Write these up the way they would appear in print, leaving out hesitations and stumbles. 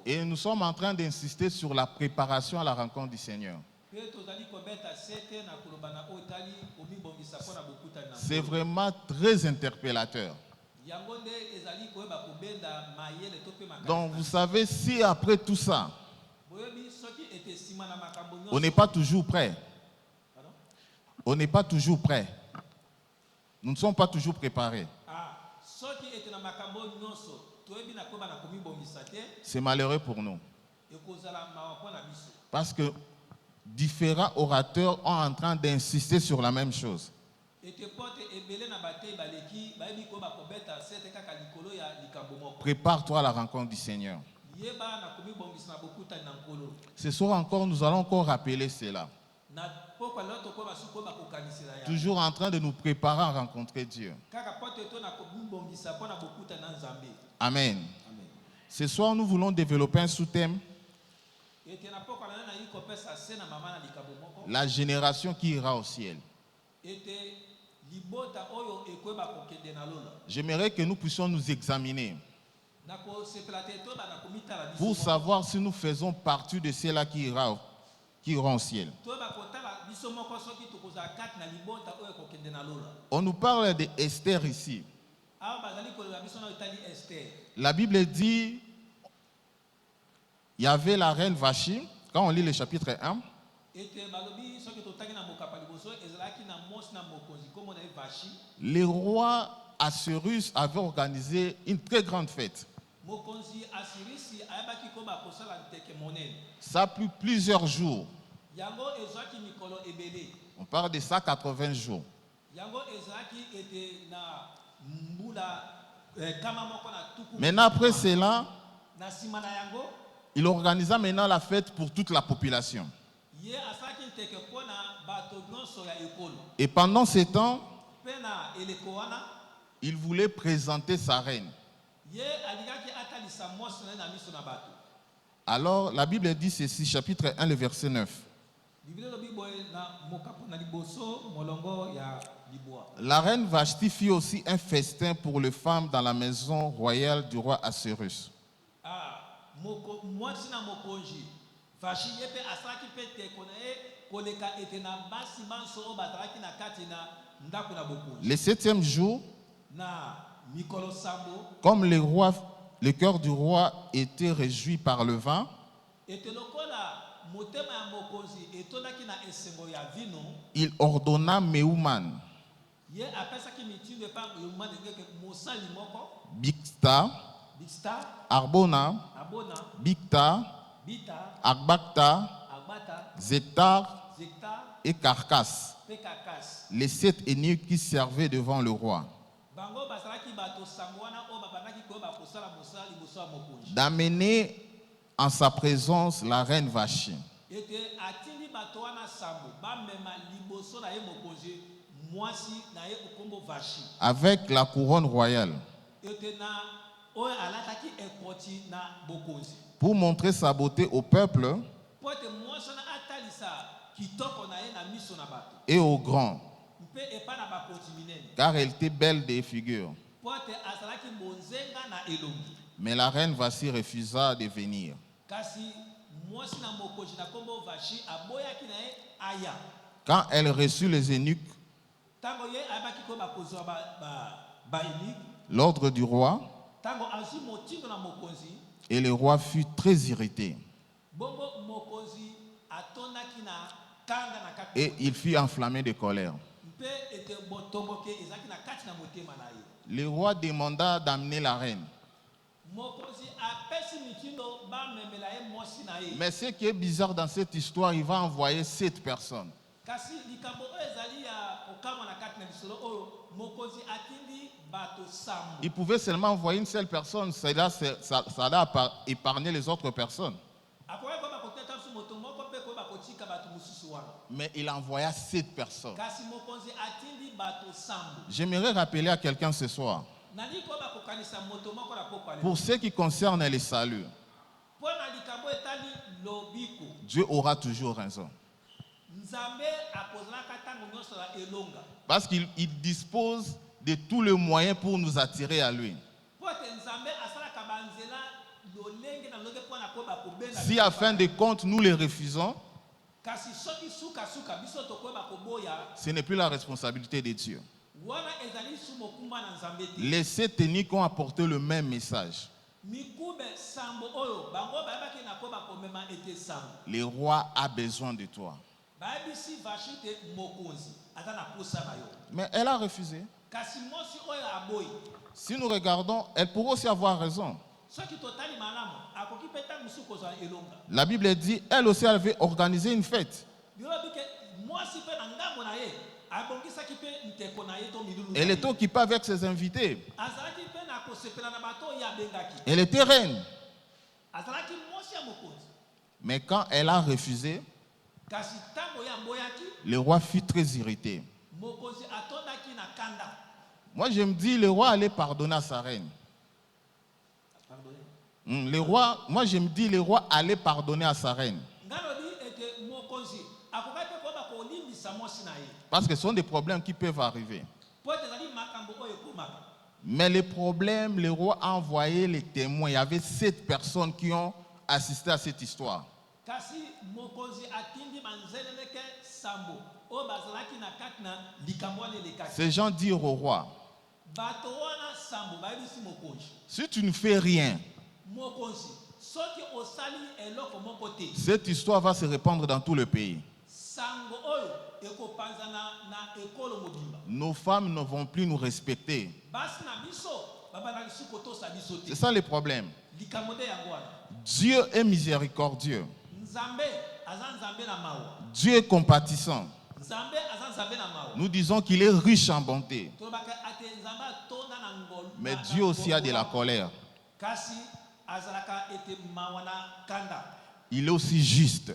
Et nous sommes en train d'insister sur la préparation à la rencontre du Seigneur. C'est vraiment très interpellateur. Donc vous savez, si après tout ça, on n'est pas toujours prêt. On n'est pas toujours prêt. Nous ne sommes pas toujours préparés. C'est malheureux pour nous. Parce que différents orateurs sont en train d'insister sur la même chose. Prépare-toi à la rencontre du Seigneur. Ce soir encore, nous allons encore rappeler cela. Toujours en train de nous préparer à rencontrer Dieu. Amen. Ce soir, nous voulons développer un sous-thème. La génération qui ira au ciel. J'aimerais que nous puissions nous examiner pour savoir si nous faisons partie de ceux-là qui iront au ciel. On nous parle d'Esther ici. La Bible dit, il y avait la reine Vachi, quand on lit le chapitre 1. Le roi Assyrus avait organisé une très grande fête. Ça a pris plusieurs jours. On parle de 180 jours. Maintenant, après cela, il organisa maintenant la fête pour toute la population. Et pendant ce temps, il voulait présenter sa reine. Alors, la Bible dit ceci, chapitre 1, le verset 9. La reine Vashti fit aussi un festin pour les femmes dans la maison royale du roi Assyrus. Le 7e jour, comme le cœur du roi était réjoui par le vin, il ordonna Meuman, Bigta, Arbona, Bigta, Agbacta, Zétar et Carcasse, les 7 eunuques qui servaient devant le roi, d'amener en sa présence la reine Vachi. Avec la couronne royale, pour montrer sa beauté au peuple et aux grands, car elle était belle des figures. Mais la reine Vachi refusa de venir. Quand elle reçut les eunuques, l'ordre du roi, et le roi fut très irrité. Et il fut enflammé de colère. Le roi demanda d'amener la reine. Mais ce qui est bizarre dans cette histoire, il va envoyer 7 personnes. Il pouvait seulement envoyer une seule personne, ça a épargné les autres personnes. Mais il envoya 7 personnes. J'aimerais rappeler à quelqu'un ce soir, pour ce qui concerne les saluts, Dieu aura toujours raison. Parce qu'il dispose de tous les moyens pour nous attirer à lui. Si à fin de compte nous les refusons, ce n'est plus la responsabilité de Dieu. Les 7 ethnies ont apporté le même message. Le roi a besoin de toi. Mais elle a refusé. Si nous regardons, elle pourrait aussi avoir raison. La Bible dit, elle aussi avait organisé une fête. Elle était occupée avec ses invités. Elle était reine. Mais quand elle a refusé, le roi fut très irrité. Moi, je me dis, le roi allait pardonner à sa reine. Moi, je me dis, le roi allait pardonner à sa reine. Parce que ce sont des problèmes qui peuvent arriver. Mais le problème, le roi a envoyé les témoins. Il y avait 7 personnes qui ont assisté à cette histoire. Ces gens dirent au roi, si tu ne fais rien, cette histoire va se répandre dans tout le pays. Nos femmes ne vont plus nous respecter. C'est ça le problème. Dieu est miséricordieux. Dieu est compatissant. Nous disons qu'il est riche en bonté. Mais Dieu aussi a de la colère. Il est aussi juste.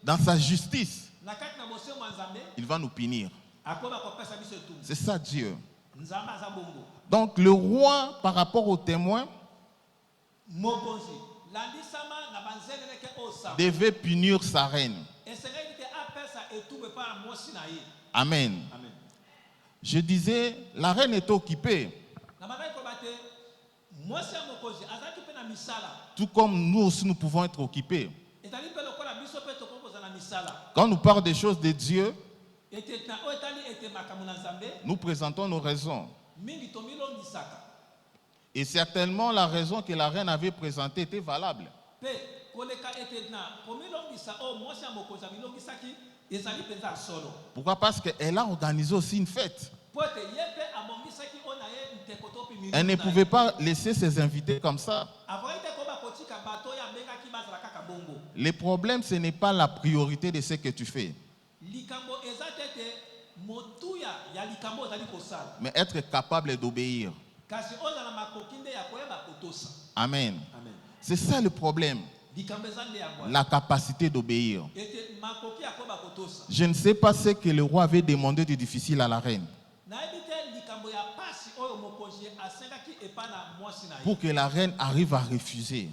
Dans sa justice, il va nous punir. C'est ça Dieu. Donc le roi, par rapport aux témoins, devait punir sa reine. Amen. Je disais, la reine est occupée. Tout comme nous aussi nous pouvons être occupés. Quand on nous parle des choses de Dieu, nous présentons nos raisons. Et certainement la raison que la reine avait présentée était valable. Pourquoi? Parce qu'elle a organisé aussi une fête. Elle ne pouvait pas laisser ses invités comme ça. Le problème, ce n'est pas la priorité de ce que tu fais, mais être capable d'obéir. Amen. C'est ça le problème. La capacité d'obéir. Je ne sais pas ce que le roi avait demandé de difficile à la reine, pour que la reine arrive à refuser.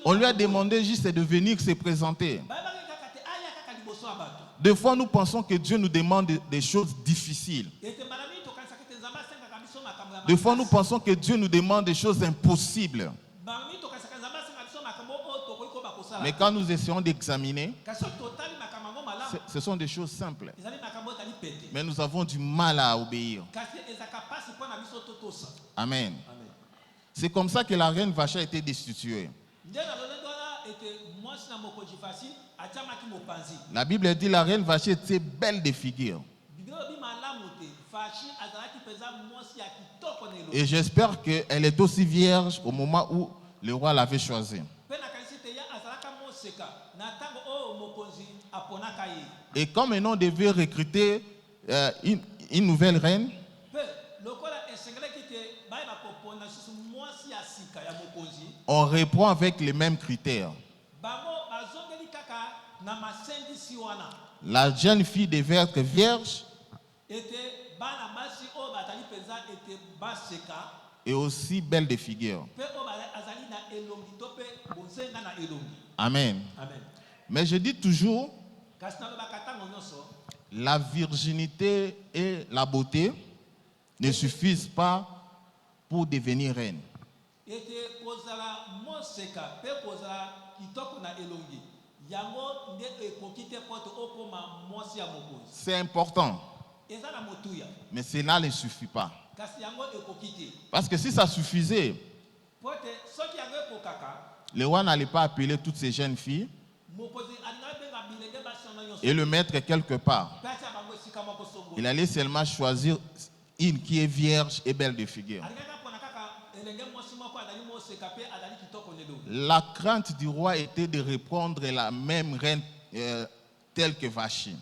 On lui a demandé juste de venir se présenter. Des fois, nous pensons que Dieu nous demande des choses difficiles. Des fois, nous pensons que Dieu nous demande des choses impossibles. Mais quand nous essayons d'examiner, ce sont des choses simples. Mais nous avons du mal à obéir. Amen. C'est comme ça que la reine Vacha a été destituée. La Bible dit que la reine Vacha était belle de figure. Et j'espère qu'elle est aussi vierge au moment où le roi l'avait choisie. Et comme on devait recruter une nouvelle reine, on reprend avec les mêmes critères. La jeune fille devait être vierge et aussi belle de figure. Amen. Mais je dis toujours, la virginité et la beauté ne suffisent pas pour devenir reine. C'est important. Mais cela ne suffit pas. Parce que si ça suffisait, le roi n'allait pas appeler toutes ces jeunes filles et le mettre quelque part. Il allait seulement choisir une qui est vierge et belle de figure. La crainte du roi était de reprendre la même reine telle que Vachi.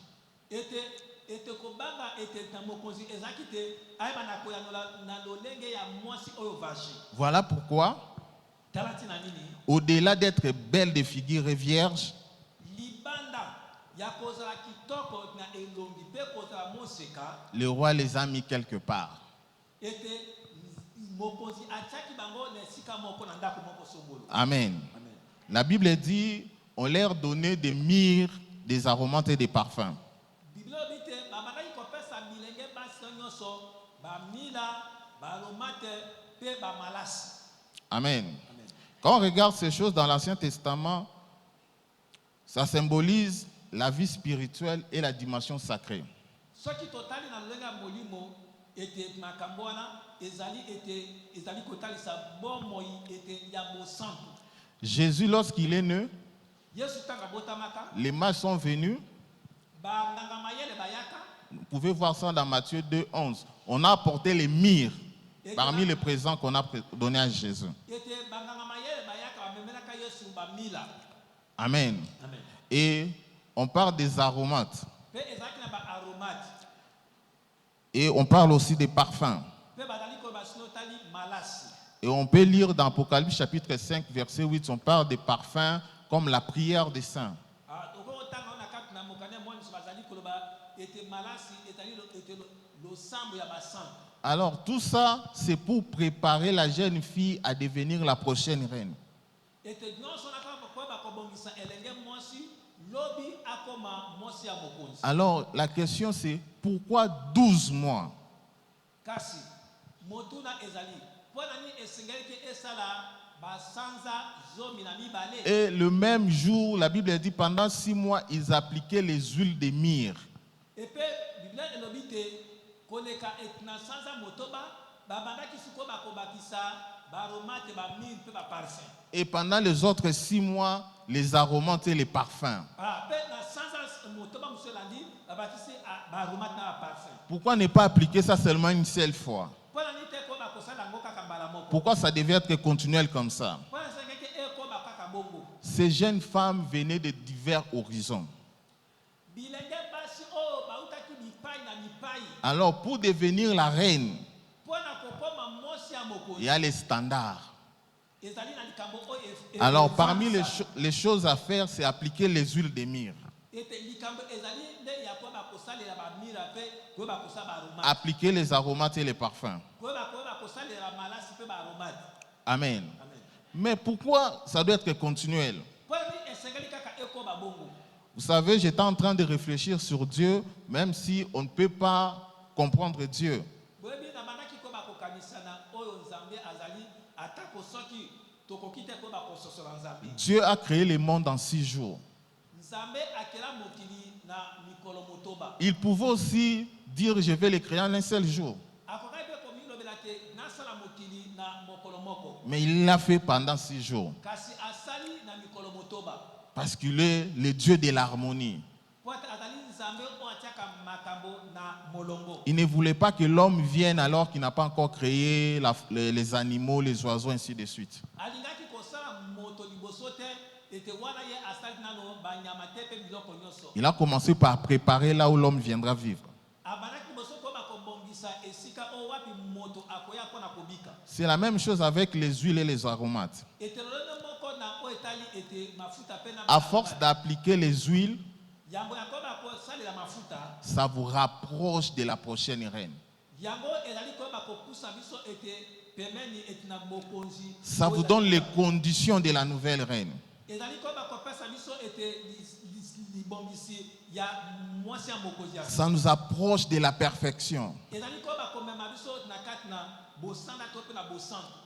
Voilà pourquoi, au-delà d'être belle de figure et vierge, le roi les a mis quelque part. Amen. La Bible dit, on leur donnait des myrrhes, des aromates et des parfums. Amen. Quand on regarde ces choses dans l'Ancien Testament, ça symbolise la vie spirituelle et la dimension sacrée. Jésus, lorsqu'il est né, les mages sont venus. Vous pouvez voir ça dans Matthieu 2:11. On a apporté les myrrhes parmi les présents qu'on a donnés à Jésus. Amen. Et on parle des aromates. Et on parle aussi des parfums. Et on peut lire dans Apocalypse chapitre 5, verset 8, on parle des parfums comme la prière des saints. Alors tout ça, c'est pour préparer la jeune fille à devenir la prochaine reine. Alors la question c'est, pourquoi 12 mois? Et le même jour, la Bible dit, pendant 6 mois, ils appliquaient les huiles de myrrhe. Et pendant les autres 6 mois, les aromates et les parfums. Pourquoi ne pas appliquer ça seulement une seule fois? Pourquoi ça devait être continuel comme ça? Ces jeunes femmes venaient de divers horizons. Alors pour devenir la reine, il y a les standards. Alors parmi les choses à faire, c'est appliquer les huiles de myrrhe. Appliquer les aromates et les parfums. Amen. Mais pourquoi ça doit être continuel? Vous savez, j'étais en train de réfléchir sur Dieu, même si on ne peut pas comprendre Dieu. Dieu a créé le monde en 6 jours. Il pouvait aussi dire, je vais le créer en un seul jour. Mais il l'a fait pendant 6 jours. Parce qu'il est le Dieu de l'harmonie. Il ne voulait pas que l'homme vienne alors qu'il n'a pas encore créé les animaux, les oiseaux, ainsi de suite. Il a commencé par préparer là où l'homme viendra vivre. C'est la même chose avec les huiles et les aromates. À force d'appliquer les huiles, ça vous rapproche de la prochaine reine. Ça vous donne les conditions de la nouvelle reine. Ça nous approche de la perfection.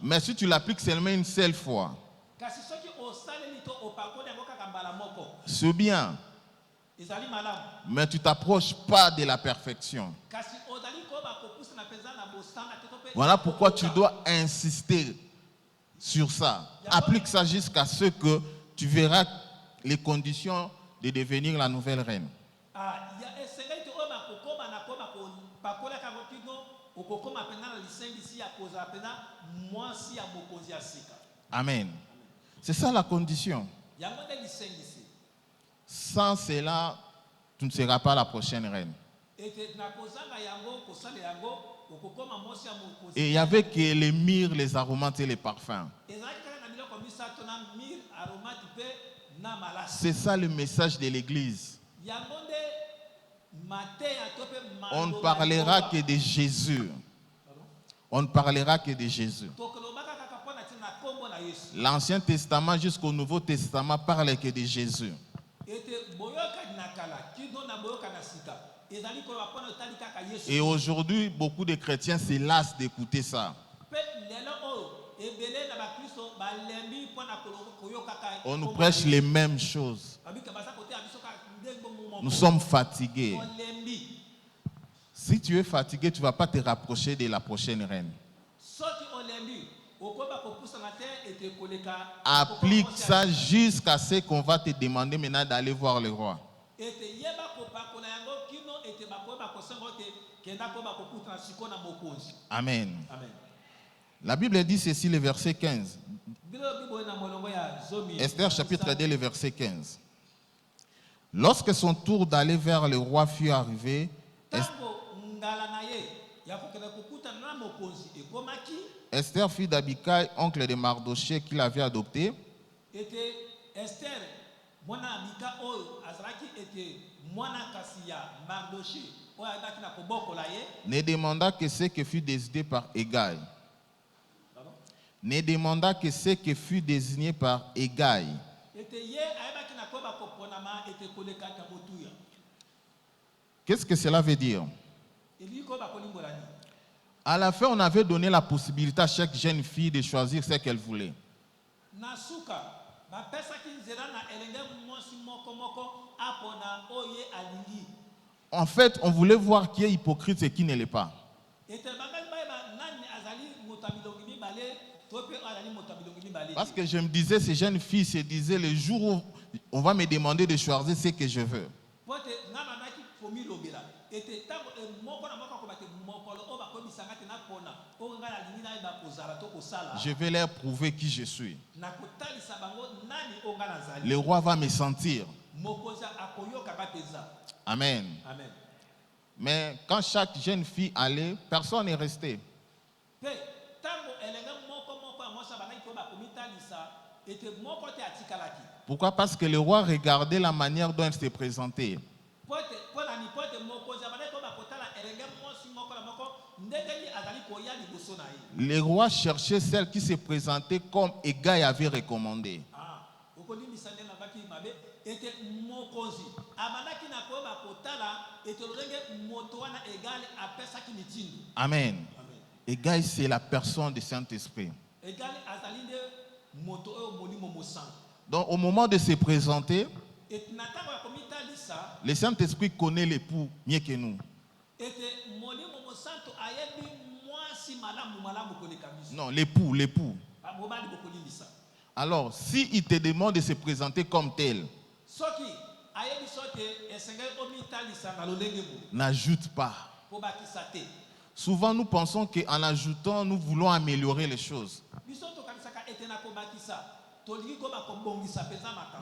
Mais si tu l'appliques seulement une seule fois, c'est bien. Mais tu ne t'approches pas de la perfection. Voilà pourquoi tu dois insister sur ça. Applique ça jusqu'à ce que tu verras les conditions de devenir la nouvelle reine. Amen. C'est ça la condition. Sans cela, tu ne seras pas la prochaine reine. Et il n'y avait que les myrrhes, les aromates et les parfums. C'est ça le message de l'église. On ne parlera que de Jésus. On ne parlera que de Jésus. L'Ancien Testament jusqu'au Nouveau Testament parle que de Jésus. Et aujourd'hui, beaucoup de chrétiens se lassent d'écouter ça. On nous prêche les mêmes choses. Nous sommes fatigués. Si tu es fatigué, tu ne vas pas te rapprocher de la prochaine reine. Applique ça jusqu'à ce qu'on va te demander maintenant d'aller voir le roi. Amen. La Bible dit ceci, le verset 15. Esther chapitre 2, le verset 15. Lorsque son tour d'aller vers le roi fut arrivé, Esther, fille d'Abikai, oncle de Mardoché, qui l'avait adopté, ne demanda que ce que fut désigné par Hégai. Ne demanda que ce que fut désigné par Hégai. Qu'est-ce que cela veut dire? À la fin, on avait donné la possibilité à chaque jeune fille de choisir ce qu'elle voulait. En fait, on voulait voir qui est hypocrite et qui ne l'est pas. Parce que je me disais, ces jeunes filles se disaient, le jour où on va me demander de choisir ce que je veux. Je vais leur prouver qui je suis. Le roi va me sentir. Amen. Amen. Mais quand chaque jeune fille allait, personne n'est resté. Pourquoi? Parce que le roi regardait la manière dont elle se présentait. Le roi cherchait celle qui se présentait comme Hégai avait recommandé. Amen. Hégai, c'est la personne du Saint-Esprit. Donc au moment de se présenter, le Saint-Esprit connaît l'époux mieux que nous. Non, l'époux. Alors, s'il te demande de se présenter comme tel, n'ajoute pas. Souvent, nous pensons qu'en ajoutant, nous voulons améliorer les choses.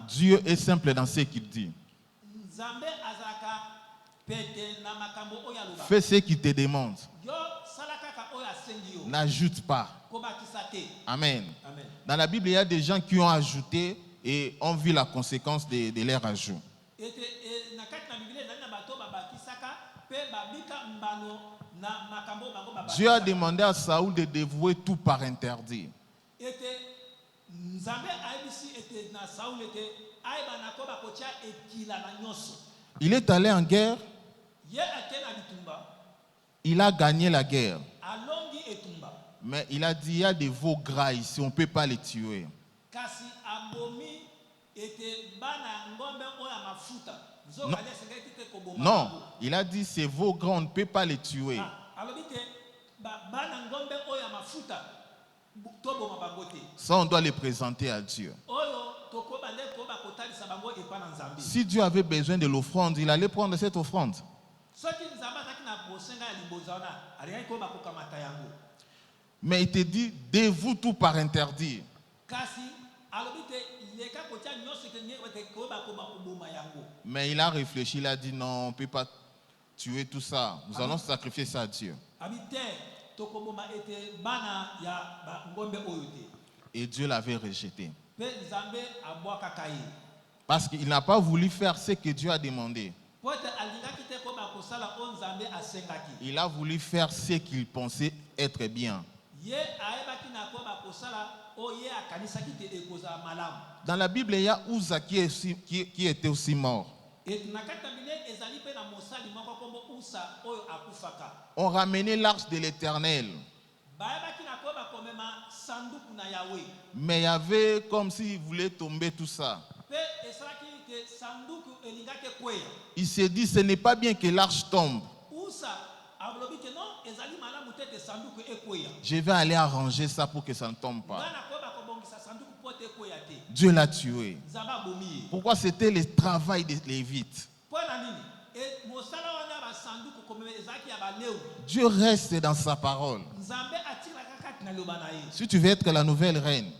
Dieu est simple dans ce qu'il dit. Fais ce qu'il te demande. N'ajoute pas. Amen. Dans la Bible, il y a des gens qui ont ajouté et ont vu la conséquence de leur ajout. Dieu a demandé à Saoul de dévouer tout par interdit. Il est allé en guerre. Il a gagné la guerre. Mais il a dit, il y a des veaux gras ici, on ne peut pas les tuer. Non, il a dit, ces veaux gras, on ne peut pas les tuer. Ça, on doit les présenter à Dieu. Si Dieu avait besoin de l'offrande, il allait prendre cette offrande. Mais il te dit, dévoue tout par interdit. Mais il a réfléchi, il a dit non, on ne peut pas tuer tout ça. Nous allons sacrifier ça à Dieu. Et Dieu l'avait rejeté. Parce qu'il n'a pas voulu faire ce que Dieu a demandé. Il a voulu faire ce qu'il pensait être bien. Dans la Bible, il y a Uza qui était aussi mort. On ramenait l'arche de l'Éternel. Mais il y avait comme s'il voulait tomber tout ça. Il s'est dit, ce n'est pas bien que l'arche tombe. Je vais aller arranger ça pour que ça ne tombe pas. Dieu l'a tué. Pourquoi? C'était le travail des Lévites. Dieu reste dans sa parole. Si tu veux être la nouvelle reine,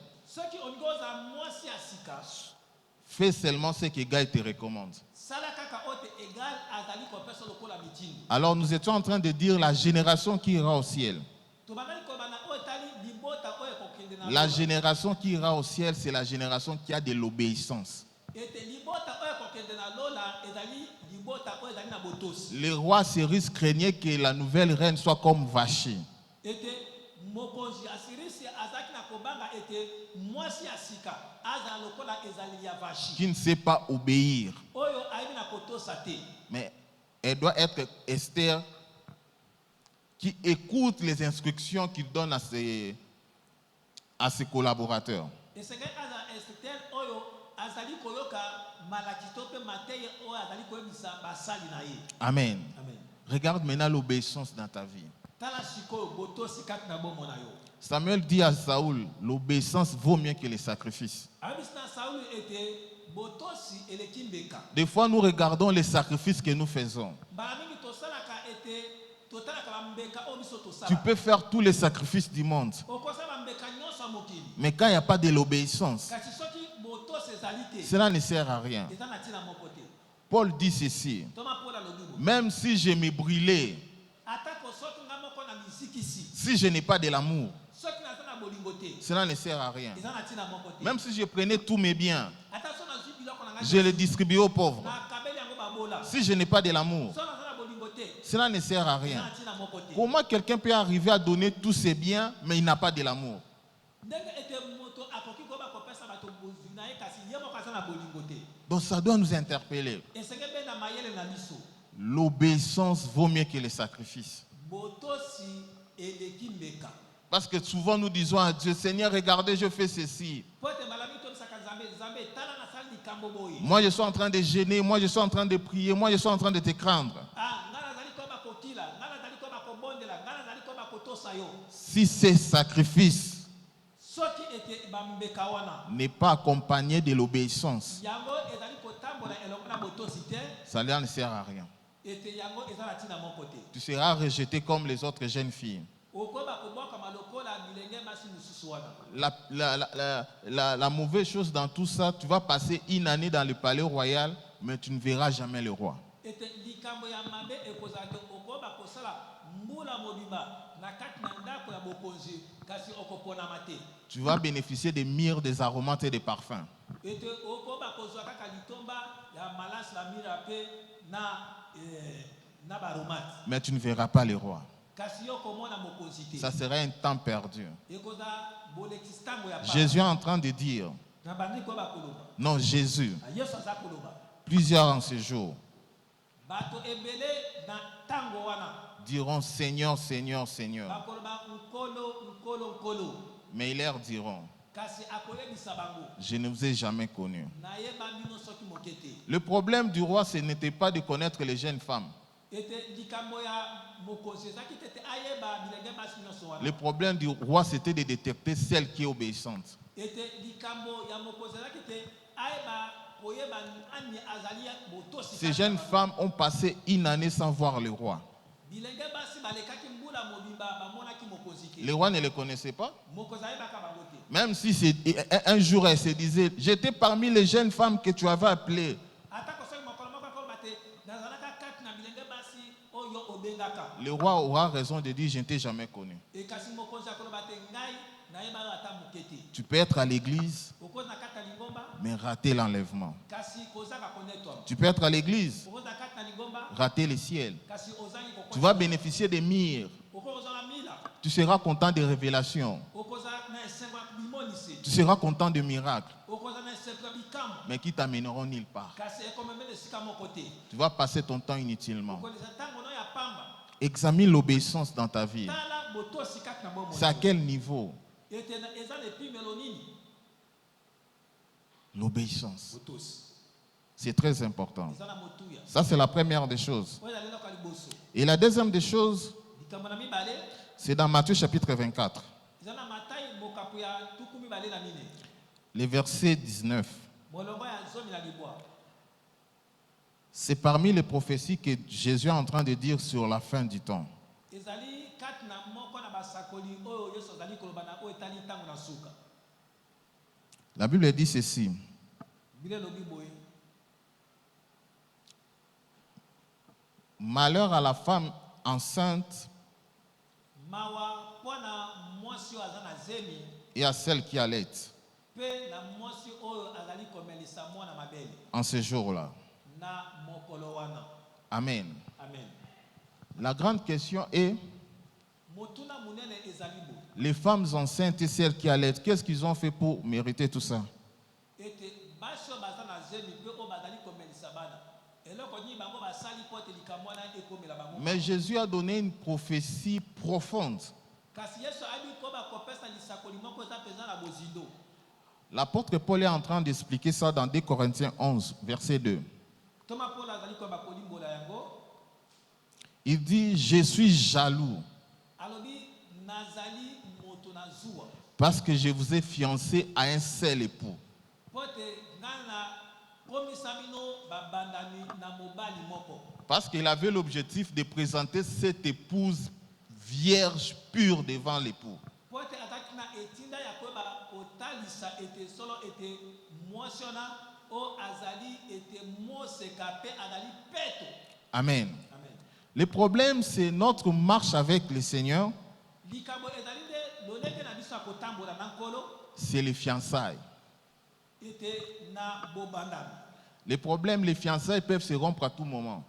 fais seulement ce que Gaï te recommande. Alors nous étions en train de dire la génération qui ira au ciel. La génération qui ira au ciel, c'est la génération qui a de l'obéissance. Le roi Cyrus craignait que la nouvelle reine soit comme Vachi, qui ne sait pas obéir. Mais elle doit être Esther, qui écoute les instructions qu'il donne à ses collaborateurs. Amen. Regarde maintenant l'obéissance dans ta vie. Samuel dit à Saoul, l'obéissance vaut mieux que les sacrifices. Des fois, nous regardons les sacrifices que nous faisons. Tu peux faire tous les sacrifices du monde. Mais quand il n'y a pas de l'obéissance, cela ne sert à rien. Paul dit ceci, même si je me brûlais, si je n'ai pas de l'amour, cela ne sert à rien. Même si je prenais tous mes biens, je les distribuais aux pauvres. Si je n'ai pas de l'amour, cela ne sert à rien. Comment quelqu'un peut arriver à donner tous ses biens, mais il n'a pas de l'amour? Donc ça doit nous interpeller. L'obéissance vaut mieux que les sacrifices. Parce que souvent nous disons à Dieu, Seigneur, regardez, je fais ceci. Moi je suis en train de jeûner, moi je suis en train de prier, moi je suis en train de te craindre. Si ces sacrifices n'est pas accompagné de l'obéissance, cela ne sert à rien. Tu seras rejeté comme les autres jeunes filles. La mauvaise chose dans tout ça, tu vas passer une année dans le palais royal, mais tu ne verras jamais le roi. Tu vas bénéficier des myrrhes, des aromates et des parfums. Mais tu ne verras pas le roi. Ça sera un temps perdu. Jésus est en train de dire, non, Jésus, plusieurs en ce jour, diront Seigneur, Seigneur, Seigneur. Mais ils leur diront, je ne vous ai jamais connu. Le problème du roi, ce n'était pas de connaître les jeunes femmes. Le problème du roi, c'était de détecter celle qui est obéissante. Ces jeunes femmes ont passé une année sans voir le roi. Le roi ne les connaissait pas. Même si un jour elle se disait, j'étais parmi les jeunes femmes que tu avais appelées. Le roi aura raison de dire, je ne t'ai jamais connu. Tu peux être à l'église, mais rater l'enlèvement. Tu peux être à l'église, rater le ciel. Tu vas bénéficier des mires. Tu seras content des révélations. Tu seras content des miracles. Mais qui t'amèneront nulle part. Tu vas passer ton temps inutilement. Examine l'obéissance dans ta vie. C'est à quel niveau? L'obéissance. C'est très important. Ça, c'est la première des choses. Et la deuxième des choses, c'est dans Matthieu chapitre 24. Le verset 19. C'est parmi les prophéties que Jésus est en train de dire sur la fin du temps. La Bible dit ceci. Malheur à la femme enceinte et à celle qui allait en ce jour-là. Amen. La grande question est, les femmes enceintes et celles qui allaitent, qu'est-ce qu'ils ont fait pour mériter tout ça? Mais Jésus a donné une prophétie profonde. L'apôtre Paul est en train d'expliquer ça dans 2 Corinthiens 11, verset 2. Il dit, je suis jaloux parce que je vous ai fiancé à un seul époux. Parce qu'il avait l'objectif de présenter cette épouse vierge, pure devant l'époux. Amen. Le problème, c'est notre marche avec le Seigneur. C'est les fiançailles. Les problèmes, les fiançailles peuvent se rompre à tout moment.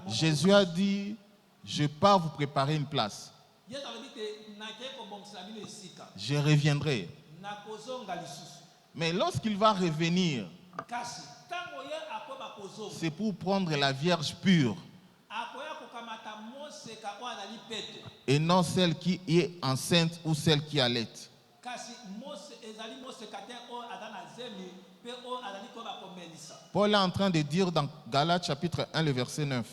Jésus a dit, je pars vous préparer une place. Je reviendrai. Mais lorsqu'il va revenir, c'est pour prendre la Vierge pure et non celle qui est enceinte ou celle qui allait. Paul est en train de dire dans Galates chapitre 1, le verset 9.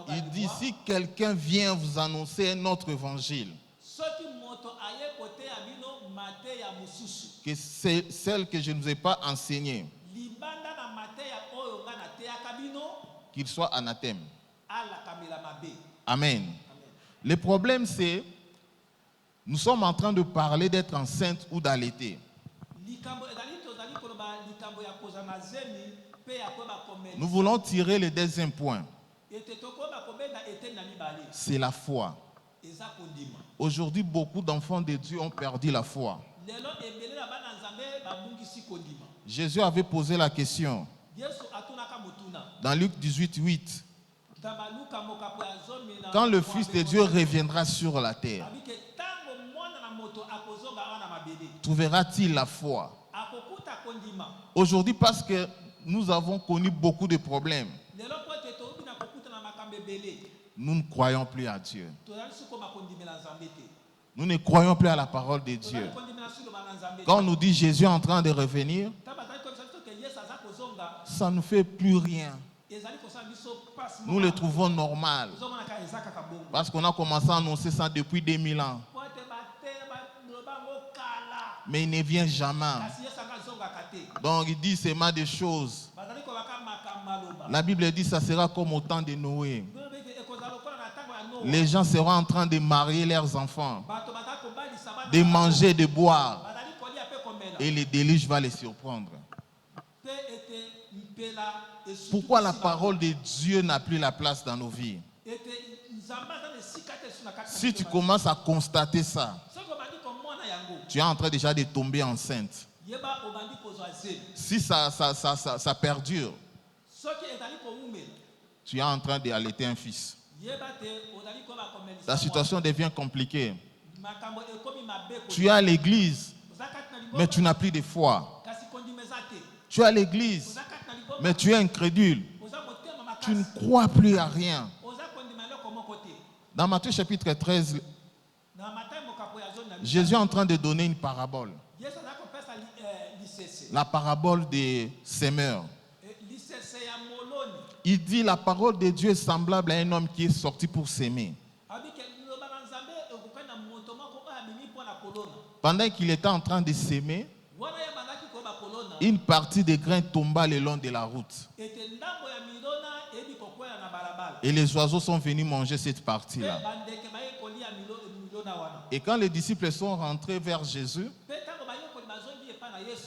Il dit, si quelqu'un vient vous annoncer un autre évangile, que c'est celle que je ne vous ai pas enseignée, qu'il soit anathème. Amen. Le problème, c'est, nous sommes en train de parler d'être enceinte ou d'allaiter. Nous voulons tirer le deuxième point. C'est la foi. Aujourd'hui, beaucoup d'enfants de Dieu ont perdu la foi. Jésus avait posé la question dans Luc 18, 8. Quand le Fils de Dieu reviendra sur la terre, trouvera-t-il la foi? Aujourd'hui, parce que nous avons connu beaucoup de problèmes, nous ne croyons plus à Dieu. Nous ne croyons plus à la parole de Dieu. Quand on nous dit Jésus est en train de revenir, ça ne fait plus rien. Nous le trouvons normal. Parce qu'on a commencé à annoncer ça depuis 2000 ans. Mais il ne vient jamais. Donc il dit seulement des choses. La Bible dit que ça sera comme au temps de Noé. Les gens seront en train de marier leurs enfants, de manger, de boire. Et le déluge va les surprendre. Pourquoi la parole de Dieu n'a plus la place dans nos vies? Si tu commences à constater ça, tu es en train déjà de tomber enceinte. Si ça perdure, tu es en train d'allaiter un fils. La situation devient compliquée. Tu es à l'église, mais tu n'as plus de foi. Tu es à l'église, mais tu es incrédule. Tu ne crois plus à rien. Dans Matthieu chapitre 13, Jésus est en train de donner une parabole. La parabole des semeurs. Il dit la parole de Dieu est semblable à un homme qui est sorti pour s'aimer. Pendant qu'il était en train de s'aimer, une partie des grains tomba le long de la route. Et les oiseaux sont venus manger cette partie-là. Et quand les disciples sont rentrés vers Jésus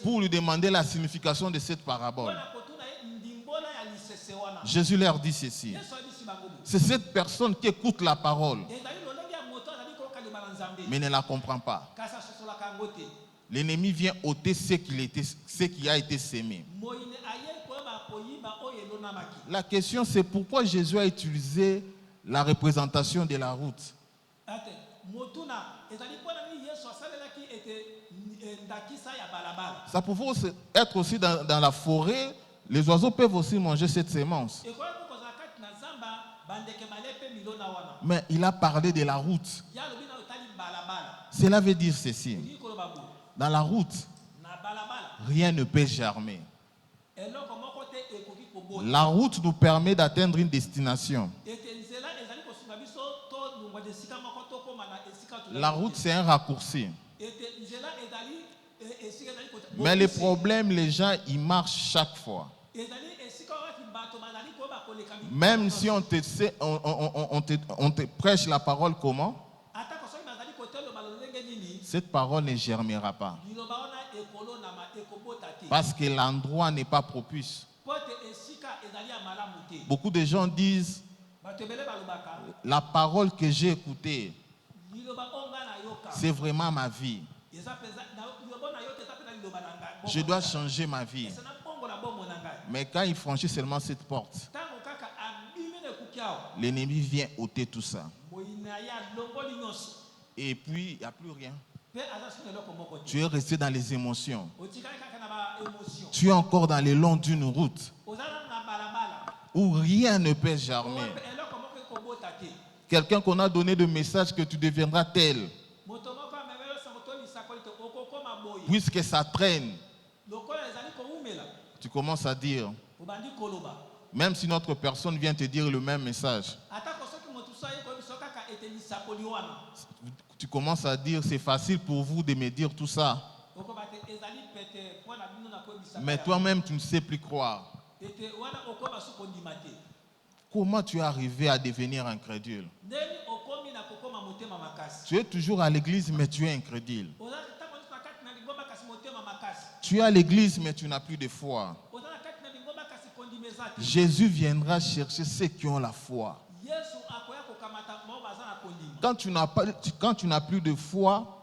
pour lui demander la signification de cette parabole, Jésus leur dit ceci. C'est cette personne qui écoute la parole, mais ne la comprend pas. L'ennemi vient ôter ce qui a été sémé. La question, c'est pourquoi Jésus a utilisé la représentation de la route. Ça pouvait être aussi dans la forêt. Les oiseaux peuvent aussi manger cette sémence. Mais il a parlé de la route. Cela veut dire ceci. Dans la route, rien ne peut germer. La route nous permet d'atteindre une destination. La route, c'est un raccourci. Mais le problème, les gens, ils marchent chaque fois. Même si on te prêche la parole comment? Cette parole ne germera pas. Parce que l'endroit n'est pas propice. Beaucoup de gens disent, la parole que j'ai écoutée, c'est vraiment ma vie. Je dois changer ma vie. Mais quand il franchit seulement cette porte, l'ennemi vient ôter tout ça. Et puis, il n'y a plus rien. Tu es resté dans les émotions. Tu es encore dans le long d'une route où rien ne peut germer. Quelqu'un qu'on a donné le message que tu deviendras tel. Puisque ça traîne, tu commences à dire, même si notre personne vient te dire le même message, tu commences à dire, c'est facile pour vous de me dire tout ça. Mais toi-même, tu ne sais plus croire. Comment tu es arrivé à devenir incrédule? Tu es toujours à l'église, mais tu es incrédule. Tu es à l'église, mais tu n'as plus de foi. Jésus viendra chercher ceux qui ont la foi. Quand tu n'as plus de foi,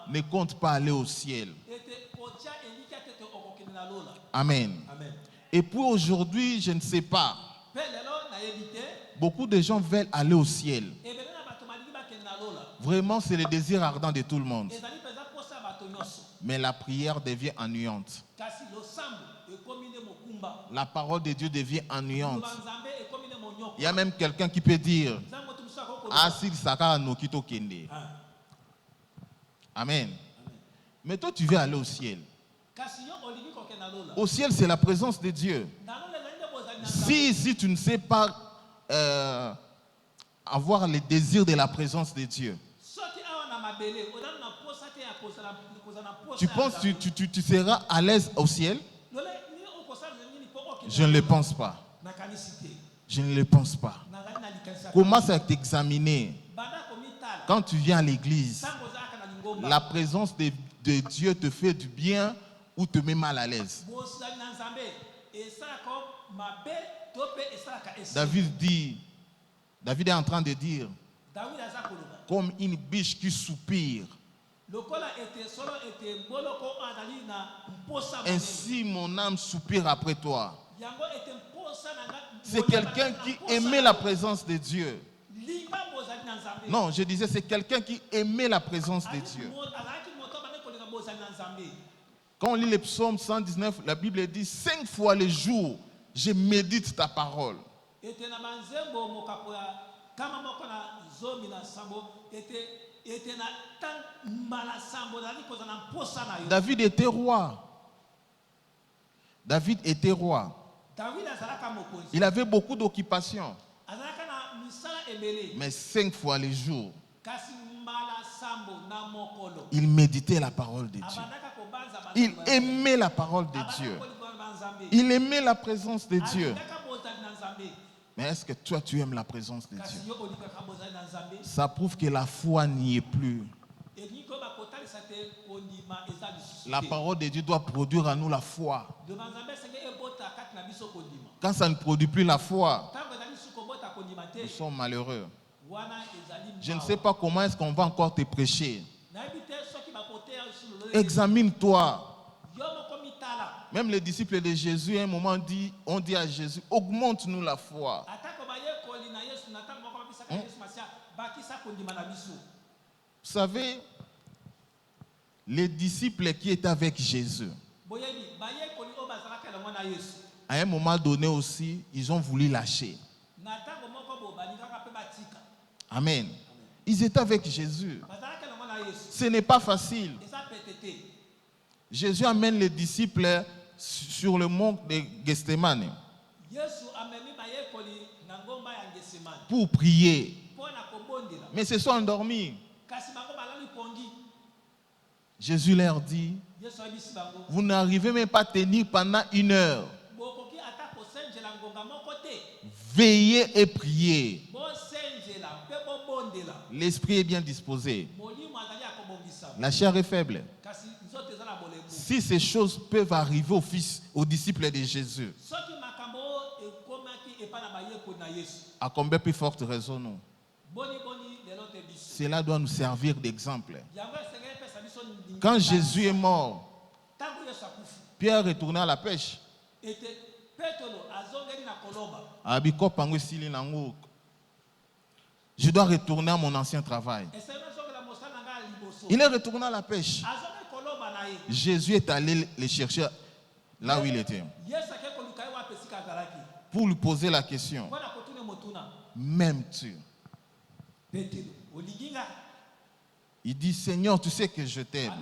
ne compte pas aller au ciel. Amen. Et puis aujourd'hui, je ne sais pas. Beaucoup de gens veulent aller au ciel. Vraiment, c'est le désir ardent de tout le monde. mais la prière devient ennuyante. La parole de Dieu devient ennuyante. Il y a même quelqu'un qui peut dire, Asil Saka no Kito Kende. Amen. Mais toi, tu veux aller au ciel. Au ciel, c'est la présence de Dieu. Si tu ne sais pas avoir les désirs de la présence de Dieu, tu penses que tu seras à l'aise au ciel? Je ne le pense pas. Je ne le pense pas. Commence à t'examiner. Quand tu viens à l'église, la présence de Dieu te fait du bien ou te met mal à l'aise. David est en train de dire, comme une biche qui soupire, ainsi mon âme soupire après toi. C'est quelqu'un qui aimait la présence de Dieu. Non, je disais, c'est quelqu'un qui aimait la présence de Dieu. Quand on lit les psaumes 119, la Bible dit 5 fois le jour, je médite ta parole. David était roi. David était roi. Il avait beaucoup d'occupations. Mais 5 fois le jour, il méditait la parole de Dieu. Il aimait la parole de Dieu. Il aimait la présence de Dieu. Mais est-ce que toi, tu aimes la présence de Dieu? Ça prouve que la foi n'y est plus. La parole de Dieu doit produire en nous la foi. Quand ça ne produit plus la foi, nous sommes malheureux. Je ne sais pas comment est-ce qu'on va encore te prêcher. Examine-toi. Même les disciples de Jésus, à un moment, on dit à Jésus, augmente-nous la foi. Vous savez, les disciples qui étaient avec Jésus, à un moment donné aussi, ils ont voulu lâcher. Amen. Ils étaient avec Jésus. Ce n'est pas facile. Jésus amène les disciples sur le mont de Gethsémane pour prier. Mais ils se sont endormis. Jésus leur dit, vous n'arrivez même pas à tenir pendant 1 heure. Veillez et priez. L'esprit est bien disposé. La chair est faible. Si ces choses peuvent arriver aux disciples de Jésus, à combien plus forte raison nous? Cela doit nous servir d'exemple. Quand Jésus est mort, Pierre retournait à la pêche. Je dois retourner à mon ancien travail. Il est retourné à la pêche. Jésus est allé le chercher là où il était pour lui poser la question. M'aimes-tu? Il dit, Seigneur, tu sais que je t'aime.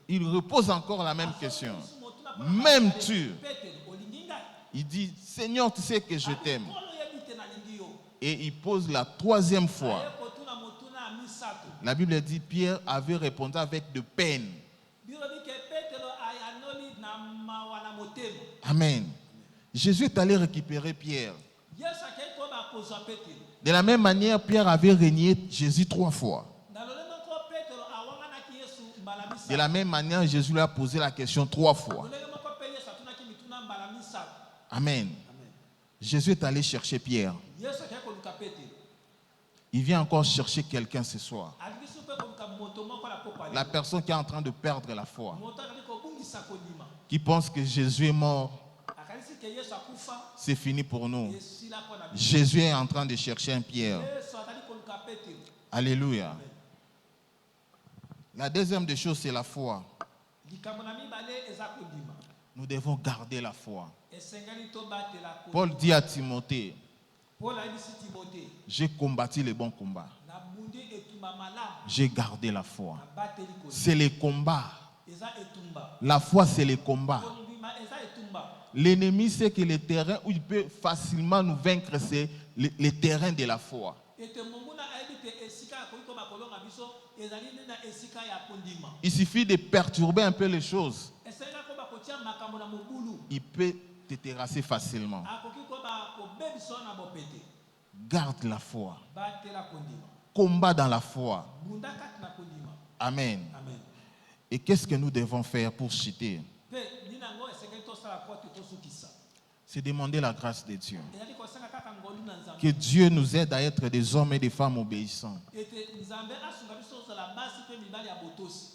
Il repose encore la même question. M'aimes-tu? Il dit, Seigneur, tu sais que je t'aime. Et il pose la 3e fois. La Bible dit, Pierre avait répondu avec de peine. Amen. Jésus est allé récupérer Pierre. De la même manière, Pierre avait renié Jésus 3 fois. De la même manière, Jésus lui a posé la question 3 fois. Amen. Jésus est allé chercher Pierre. Il vient encore chercher quelqu'un ce soir. La personne qui est en train de perdre la foi, qui pense que Jésus est mort, c'est fini pour nous. Jésus est en train de chercher un Pierre. Alléluia. La deuxième des choses, c'est la foi. Nous devons garder la foi. Paul dit à Timothée, j'ai combattu le bon combat. J'ai gardé la foi. C'est le combat. La foi, c'est le combat. L'ennemi sait que le terrain où il peut facilement nous vaincre, c'est le terrain de la foi. Il suffit de perturber un peu les choses. Il peut te terrasser facilement. Garde la foi. Combat dans la foi. Amen. Et qu'est-ce que nous devons faire pour chuter? C'est demander la grâce de Dieu. Que Dieu nous aide à être des hommes et des femmes obéissants.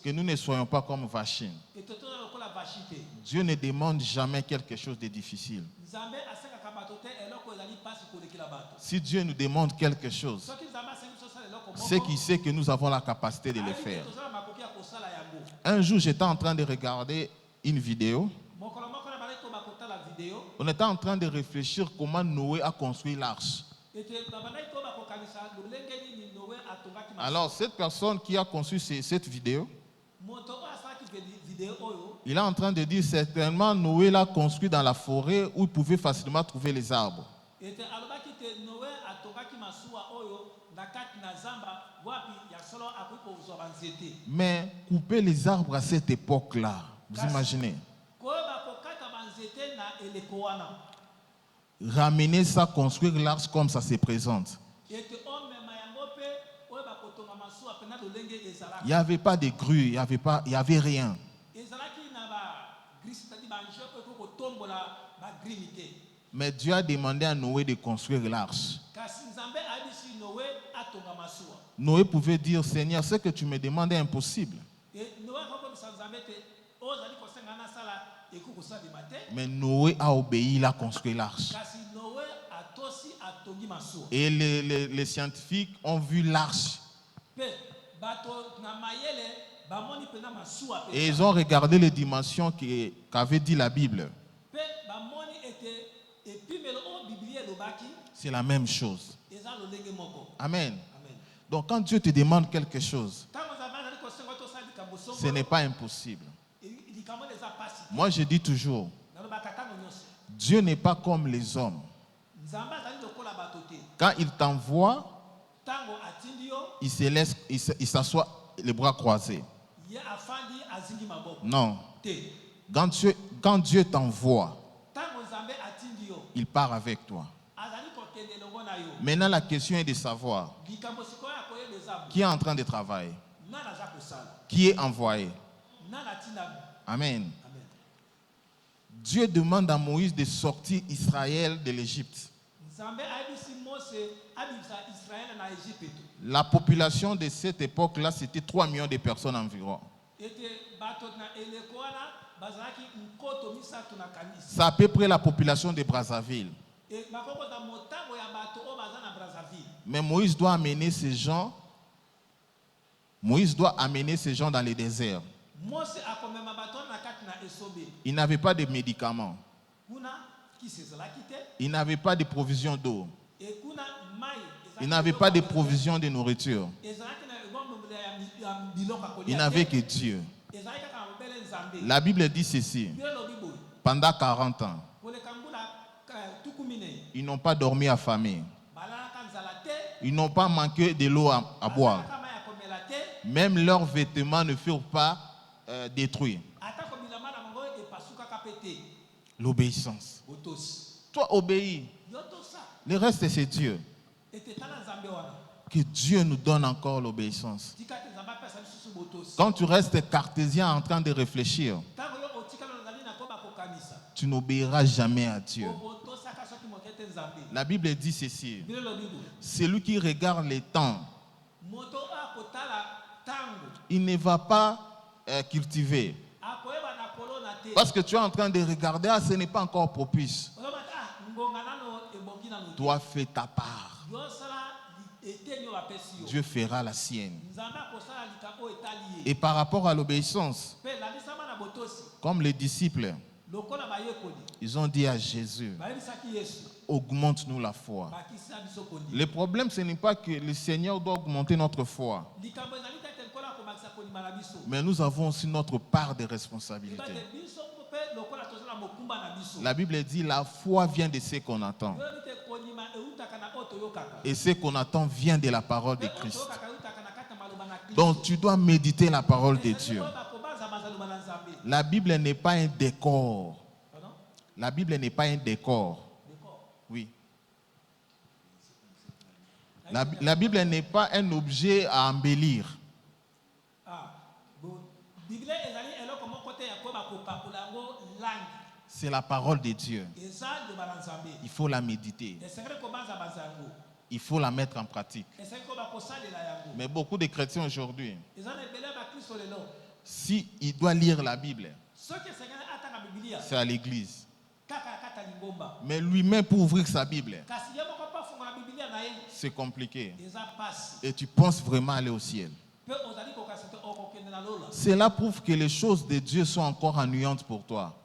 Que nous ne soyons pas comme Vachine. Dieu ne demande jamais quelque chose de difficile. Si Dieu nous demande quelque chose, c'est qu'il sait que nous avons la capacité de le faire. Un jour, j'étais en train de regarder une vidéo. On était en train de réfléchir comment Noé a construit l'arche. Alors, cette personne qui a conçu cette vidéo, il est en train de dire certainement Noé l'a construit dans la forêt où il pouvait facilement trouver les arbres. Mais couper les arbres à cette époque-là, vous imaginez? Ramener ça, construire l'arche comme ça se présente. Il n'y avait pas de grue, il n'y avait rien. Mais Dieu a demandé à Noé de construire l'arche. Noé pouvait dire, Seigneur, ce que tu me demandes est impossible. Mais Noé a obéi, il a construit l'arche. Et les scientifiques ont vu l'arche. Et ils ont regardé les dimensions qu'avait dit la Bible. C'est la même chose. Amen. Donc quand Dieu te demande quelque chose, ce n'est pas impossible. Moi je dis toujours, Dieu n'est pas comme les hommes. Quand il t'envoie, il se laisse, il s'assoit les bras croisés. Non. Quand Dieu t'envoie, il part avec toi. Maintenant, la question est de savoir qui est en train de travailler, qui est envoyé. Amen. Dieu demande à Moïse de sortir Israël de l'Égypte. La population de cette époque-là, c'était 3 millions de personnes environ. C'est à peu près la population de Brazzaville. Mais Moïse doit amener ces gens. Moïse doit amener ces gens dans les déserts. Il n'avait pas de médicaments. Il n'avait pas de provisions d'eau. Il n'avait pas de provisions de nourriture. Il n'avait que Dieu. La Bible dit ceci. Pendant 40 ans, ils n'ont pas dormi affamés. Ils n'ont pas manqué de l'eau à boire. Même leurs vêtements ne furent pas détruits. L'obéissance. Toi, obéis. Le reste, c'est Dieu. Que Dieu nous donne encore l'obéissance. Quand tu restes cartésien en train de réfléchir, tu n'obéiras jamais à Dieu. La Bible dit ceci. Celui qui regarde les temps, il ne va pas cultiver. Parce que tu es en train de regarder, ce n'est pas encore propice. Toi, fais ta part. Dieu fera la sienne. Et par rapport à l'obéissance, comme les disciples, ils ont dit à Jésus, augmente-nous la foi. Le problème, ce n'est pas que le Seigneur doit augmenter notre foi, mais nous avons aussi notre part de responsabilité. La Bible dit la foi vient de ce qu'on attend. Et ce qu'on attend vient de la parole de Christ. Donc tu dois méditer la parole de Dieu. La Bible n'est pas un décor. La Bible n'est pas un décor. Oui. La Bible n'est pas un objet à embellir. C'est la parole de Dieu. Il faut la méditer. Il faut la mettre en pratique. Mais beaucoup de chrétiens aujourd'hui, s'ils doivent lire la Bible, c'est à l'église. Mais lui-même, pour ouvrir sa Bible, c'est compliqué. Et tu penses vraiment aller au ciel. Cela prouve que les choses de Dieu sont encore ennuyantes pour toi.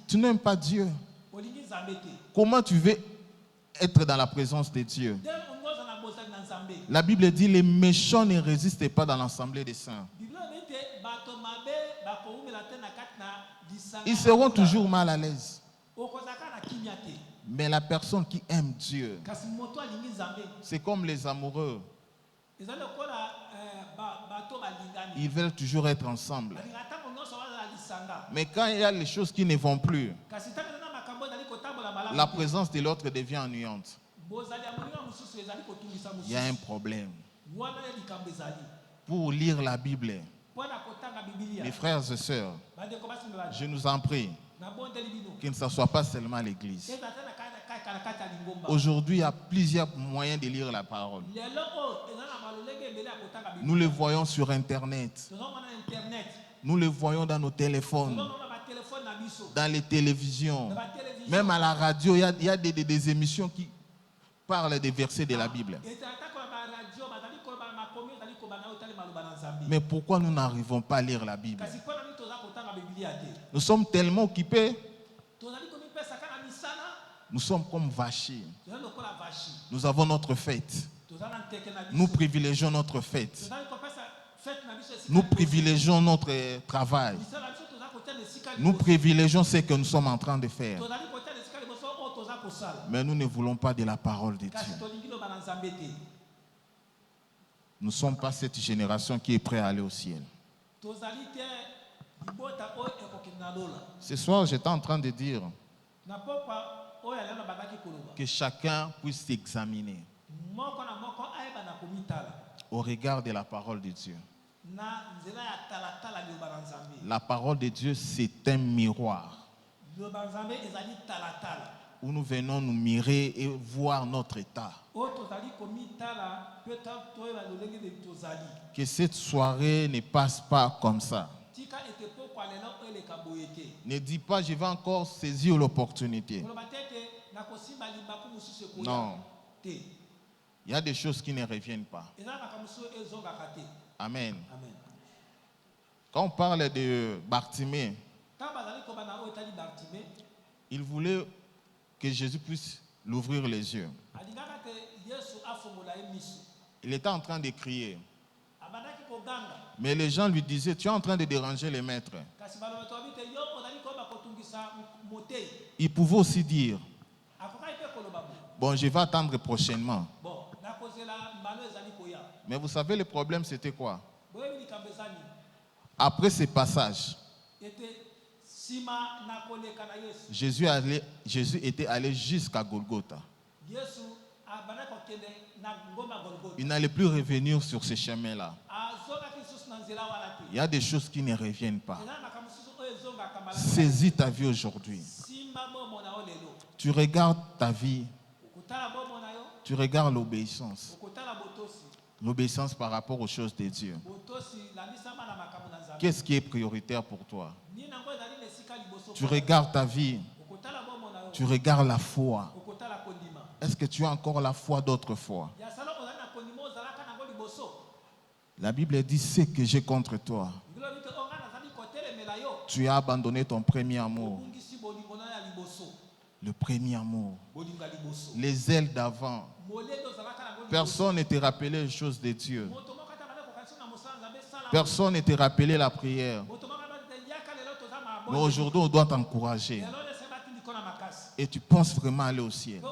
Tu n'aimes pas Dieu. Comment tu veux être dans la présence de Dieu? La Bible dit les méchants ne résistent pas dans l'assemblée des saints. Ils seront toujours mal à l'aise. Mais la personne qui aime Dieu, c'est comme les amoureux. Ils veulent toujours être ensemble. Mais quand il y a les choses qui ne vont plus, la présence de l'autre devient ennuyante. Il y a un problème. Pour lire la Bible, mes frères et sœurs, je nous en prie, qu'il ne soit pas seulement à l'église. Aujourd'hui, il y a plusieurs moyens de lire la parole. Nous le voyons sur Internet. Nous le voyons dans nos téléphones, dans les télévisions. Même à la radio, il y a des émissions qui parlent des versets de la Bible. Mais pourquoi nous n'arrivons pas à lire la Bible? Nous sommes tellement occupés. Nous sommes comme vachis. Nous avons notre fête. Nous privilégions notre fête. Nous privilégions notre travail. Nous privilégions ce que nous sommes en train de faire. Mais nous ne voulons pas de la parole de Dieu. Nous ne sommes pas cette génération qui est prête à aller au ciel. Ce soir, j'étais en train de dire que chacun puisse s'examiner au regard de la parole de Dieu. La parole de Dieu, c'est un miroir où nous venons nous mirer et voir notre état. Que cette soirée ne passe pas comme ça. Ne dis pas, je vais encore saisir l'opportunité. Non. Il y a des choses qui ne reviennent pas. Amen. Quand on parle de Bartimée, il voulait que Jésus puisse l'ouvrir les yeux. Il était en train de crier. Mais les gens lui disaient, tu es en train de déranger les maîtres. Il pouvait aussi dire, bon, je vais attendre prochainement. Mais vous savez, le problème, c'était quoi? Après ce passage, Jésus était allé jusqu'à Golgotha. Il n'allait plus revenir sur ce chemin-là. Il y a des choses qui ne reviennent pas. Saisis ta vie aujourd'hui. Tu regardes ta vie. Tu regardes l'obéissance. L'obéissance par rapport aux choses de Dieu. Qu'est-ce qui est prioritaire pour toi? Tu regardes ta vie. Tu regardes la foi. Est-ce que tu as encore la foi d'autrefois? La Bible dit, c'est que j'ai contre toi. Tu as abandonné ton premier amour. Le premier amour. Les ailes d'avant. Personne ne te rappelait les choses de Dieu. Personne ne te rappelait la prière. Mais aujourd'hui, on doit t'encourager. Et tu penses vraiment aller au ciel.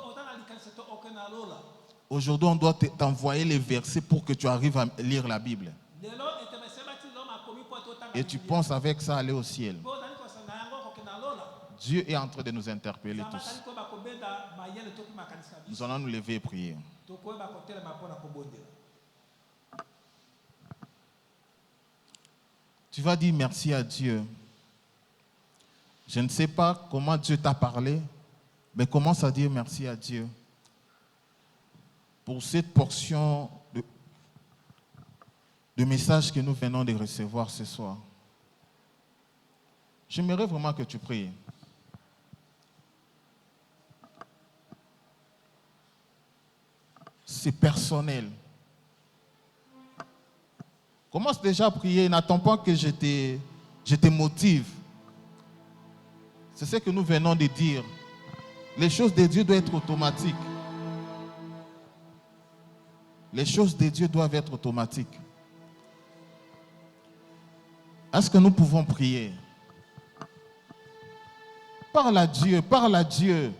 Aujourd'hui, on doit t'envoyer les versets pour que tu arrives à lire la Bible. Et tu penses avec ça aller au ciel. Dieu est en train de nous interpeller tous. Nous allons nous lever et prier. Tu vas dire merci à Dieu. Je ne sais pas comment Dieu t'a parlé, mais commence à dire merci à Dieu pour cette portion de message que nous venons de recevoir ce soir. J'aimerais vraiment que tu pries. C'est personnel. Commence déjà à prier. N'attends pas que je te motive. C'est ce que nous venons de dire. Les choses de Dieu doivent être automatiques. Les choses de Dieu doivent être automatiques. Est-ce que nous pouvons prier? Parle à Dieu, parle à Dieu.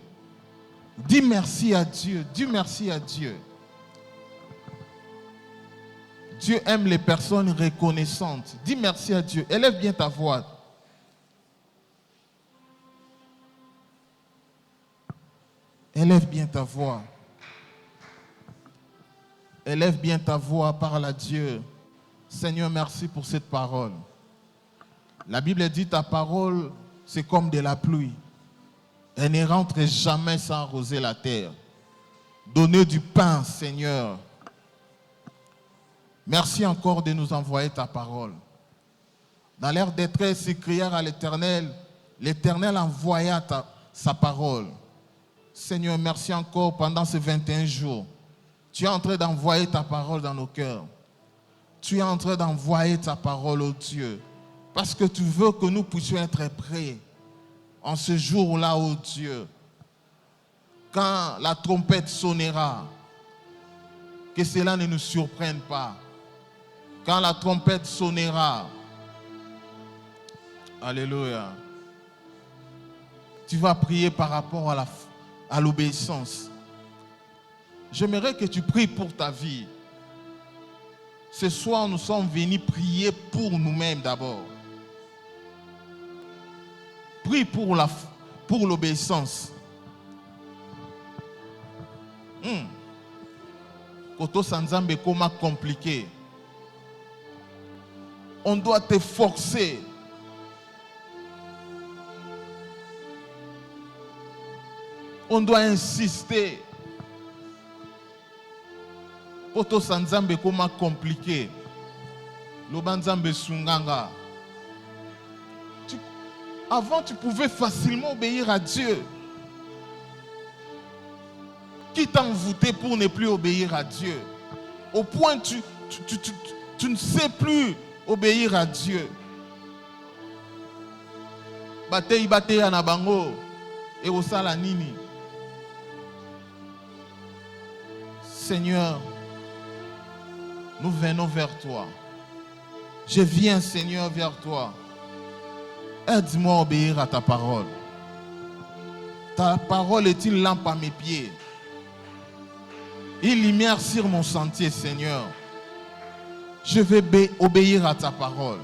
Dis merci à Dieu, dis merci à Dieu. Dieu aime les personnes reconnaissantes. Dis merci à Dieu. Élève bien ta voix. Élève bien ta voix. Élève bien ta voix, parle à Dieu. Seigneur, merci pour cette parole. La Bible dit ta parole, c'est comme de la pluie. Elle ne rentre jamais sans arroser la terre. Donnez du pain, Seigneur. Merci encore de nous envoyer ta parole. Dans l'air détresse, ils crièrent à l'Éternel. L'Éternel envoya sa parole. Seigneur, merci encore pendant ces 21 jours. Tu es en train d'envoyer ta parole dans nos cœurs. Tu es en train d'envoyer ta parole au Dieu. Parce que tu veux que nous puissions être prêts en ce jour-là, ô Dieu. Quand la trompette sonnera, que cela ne nous surprenne pas. Quand la trompette sonnera, alléluia, tu vas prier par rapport à l'obéissance. J'aimerais que tu pries pour ta vie. Ce soir, nous sommes venus prier pour nous-mêmes d'abord. Prie pour l'obéissance. Koto Sanzambe comment compliqué. On doit te forcer. On doit insister. Koto Sanzambe comment compliqué. Lobanzambe Sunganga. Avant, tu pouvais facilement obéir à Dieu. Qui t'a envoûté pour ne plus obéir à Dieu? Au point tu ne sais plus obéir à Dieu. Batei anabango et osala nini. Seigneur, nous venons vers toi. Je viens, Seigneur, vers toi. Aide-moi à obéir à ta parole. Ta parole est une lampe à mes pieds. Une lumière sur mon sentier, Seigneur. Je vais obéir à ta parole.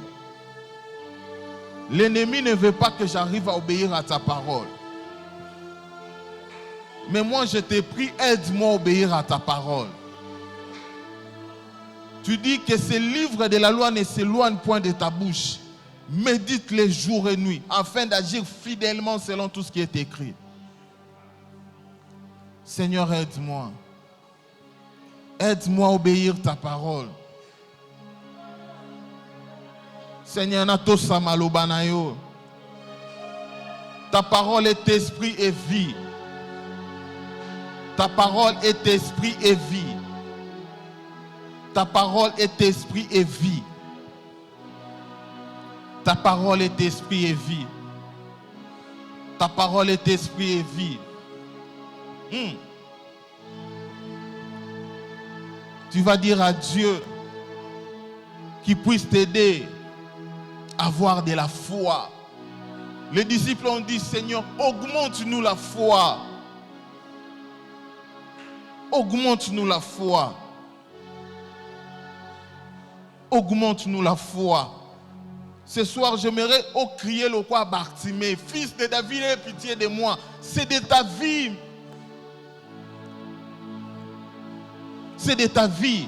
L'ennemi ne veut pas que j'arrive à obéir à ta parole. Mais moi, je te prie, aide-moi à obéir à ta parole. Tu dis que ce livre de la loi ne s'éloigne point de ta bouche. Médite-les jours et nuits, afin d'agir fidèlement selon tout ce qui est écrit. Seigneur, aide-moi. Aide-moi à obéir ta parole. Seigneur, ta parole est esprit et vie. Ta parole est esprit et vie. Ta parole est esprit et vie. Ta parole est esprit et vie. Ta parole est esprit et vie. Tu vas dire à Dieu qu'il puisse t'aider à avoir de la foi. Les disciples ont dit, Seigneur, augmente-nous la foi. Augmente-nous la foi. Augmente-nous la foi. Ce soir, j'aimerais crier le roi Bartimée, fils de David, aie pitié de moi. C'est de ta vie. C'est de ta vie.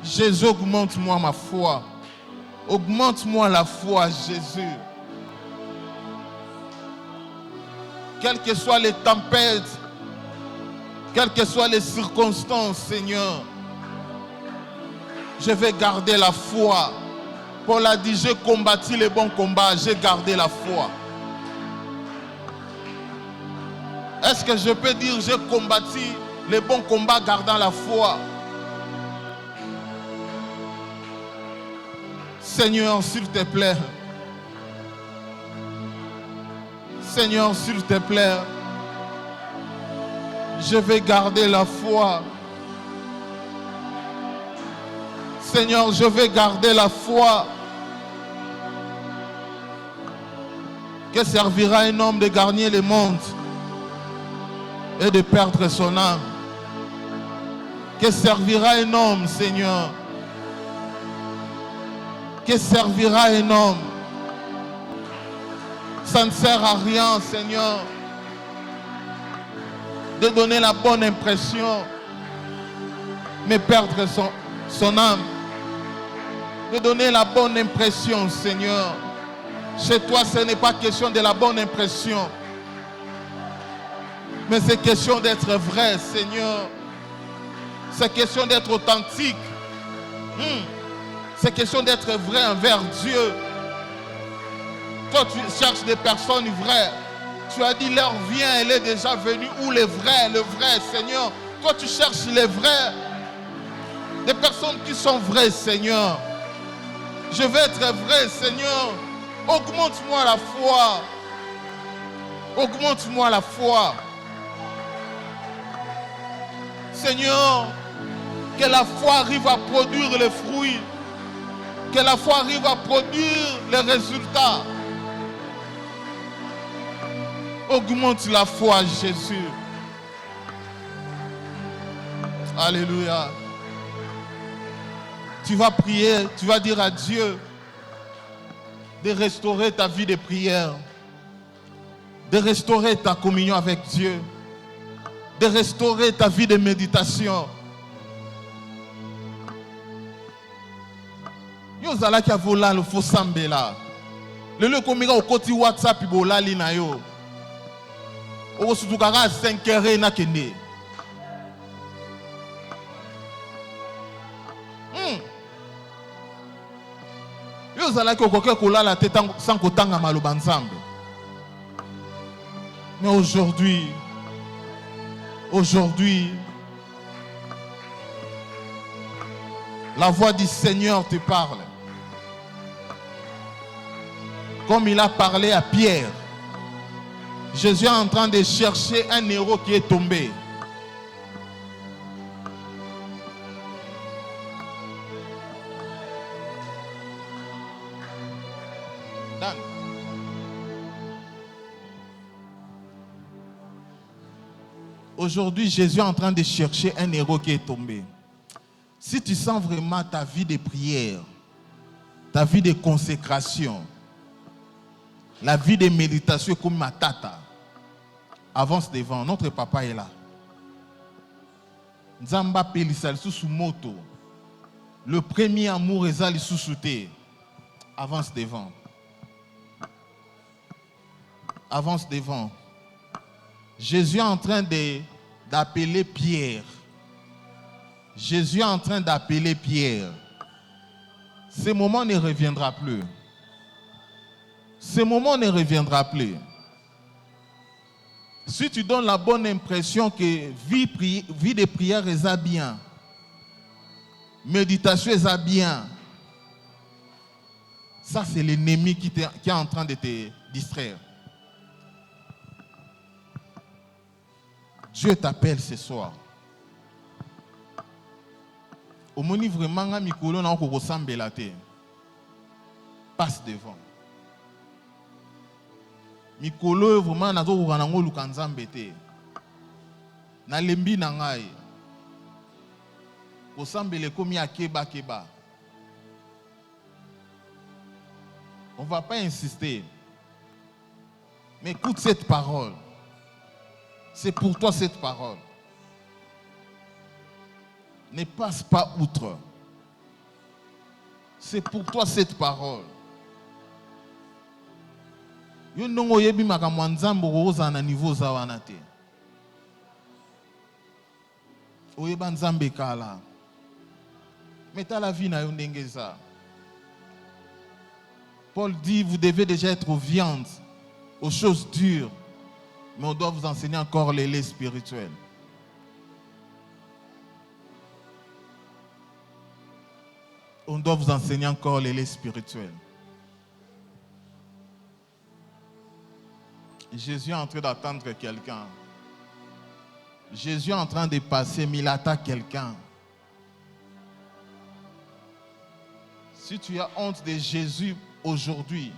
Jésus, augmente-moi ma foi. Augmente-moi la foi, Jésus. Quelles que soient les tempêtes, quelles que soient les circonstances, Seigneur, je vais garder la foi. Paul a dit, j'ai combattu les bons combats, j'ai gardé la foi. Est-ce que je peux dire, j'ai combattu les bons combats gardant la foi? Seigneur, s'il te plaît. Seigneur, s'il te plaît. Je vais garder la foi. Seigneur, je vais garder la foi. Que servira un homme de gagner le monde et de perdre son âme? Que servira un homme, Seigneur? Que servira un homme? Ça ne sert à rien, Seigneur, de donner la bonne impression, mais perdre son âme. De donner la bonne impression, Seigneur. Chez toi, ce n'est pas question de la bonne impression, mais c'est question d'être vrai, Seigneur. C'est question d'être authentique. C'est question d'être vrai envers Dieu. Toi, tu cherches des personnes vraies. Tu as dit, l'heure vient, elle est déjà venue. Où le vrai, Seigneur? Toi, tu cherches les vrais. Des personnes qui sont vraies, Seigneur. Je veux être vrai, Seigneur. Augmente-moi la foi. Augmente-moi la foi. Seigneur, que la foi arrive à produire les fruits. Que la foi arrive à produire les résultats. Augmente la foi, Jésus. Alléluia. Tu vas prier, tu vas dire à Dieu de restaurer ta vie de prière, de restaurer ta communion avec Dieu, de restaurer ta vie de méditation. Yo zala ki avola le fo sambela. Le le komira au koti WhatsApp ibola li na yo. O sutukara 5h na kende. Yo zala ki okoke kolala te sans kotanga maloba nzambe. Mais aujourd'hui, la voix du Seigneur te parle. Comme il a parlé à Pierre. Jésus est en train de chercher un héros qui est tombé. Dan. Aujourd'hui, Jésus est en train de chercher un héros qui est tombé. Si tu sens vraiment ta vie de prière, ta vie de consécration, la vie de méditation comme ma tata, avance devant. Notre papa est là. Nzamba Pelisal sous moto. Le premier amour est là sous terre. Avance devant. Avance devant. Jésus est en train d'appeler Pierre. Jésus est en train d'appeler Pierre. Ce moment ne reviendra plus. Ce moment ne reviendra plus. Si tu donnes la bonne impression que vie de prière est bien, méditation est bien, ça c'est l'ennemi qui est en train de te distraire. Dieu t'appelle ce soir. Au moni vraiment mikolo na ko ressemble te. Passe devant. Mikolo vraiment na zo ko na ngolu kanzambe te. Na lembi na ngai. Ressemble komi akeba keba. On ne va pas insister. Mais écoute cette parole. C'est pour toi cette parole. Ne passe pas outre. C'est pour toi cette parole. Yo ndongo yebi makambo nzambo roza na niveau za wana te. Oyeba nzambe kala. Meta la vie na yo ndenge za. Paul dit, vous devez déjà être aux viandes, aux choses dures, mais on doit vous enseigner encore les laits spirituels. On doit vous enseigner encore les laits spirituels. Jésus est en train d'attendre quelqu'un. Jésus est en train de passer, mais il attaque quelqu'un. Si tu as honte de Jésus aujourd'hui,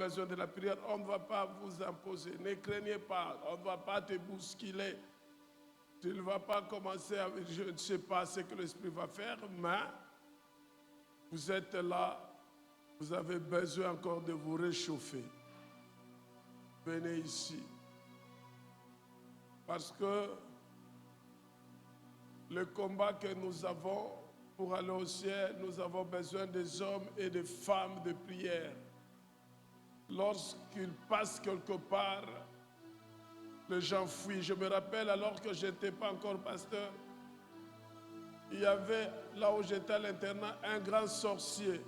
besoin de la prière, on ne va pas vous imposer. Ne craignez pas, on ne va pas te bousculer. Tu ne vas pas commencer à... Je ne sais pas ce que l'Esprit va faire, mais vous êtes là, vous avez besoin encore de vous réchauffer. Venez ici. Parce que le combat que nous avons pour aller au ciel, nous avons besoin des hommes et des femmes de prière. Lorsqu'ils passent quelque part, les gens fuient. Je me rappelle, alors que je n'étais pas encore pasteur, il y avait, là où j'étais à l'internat, un grand sorcier.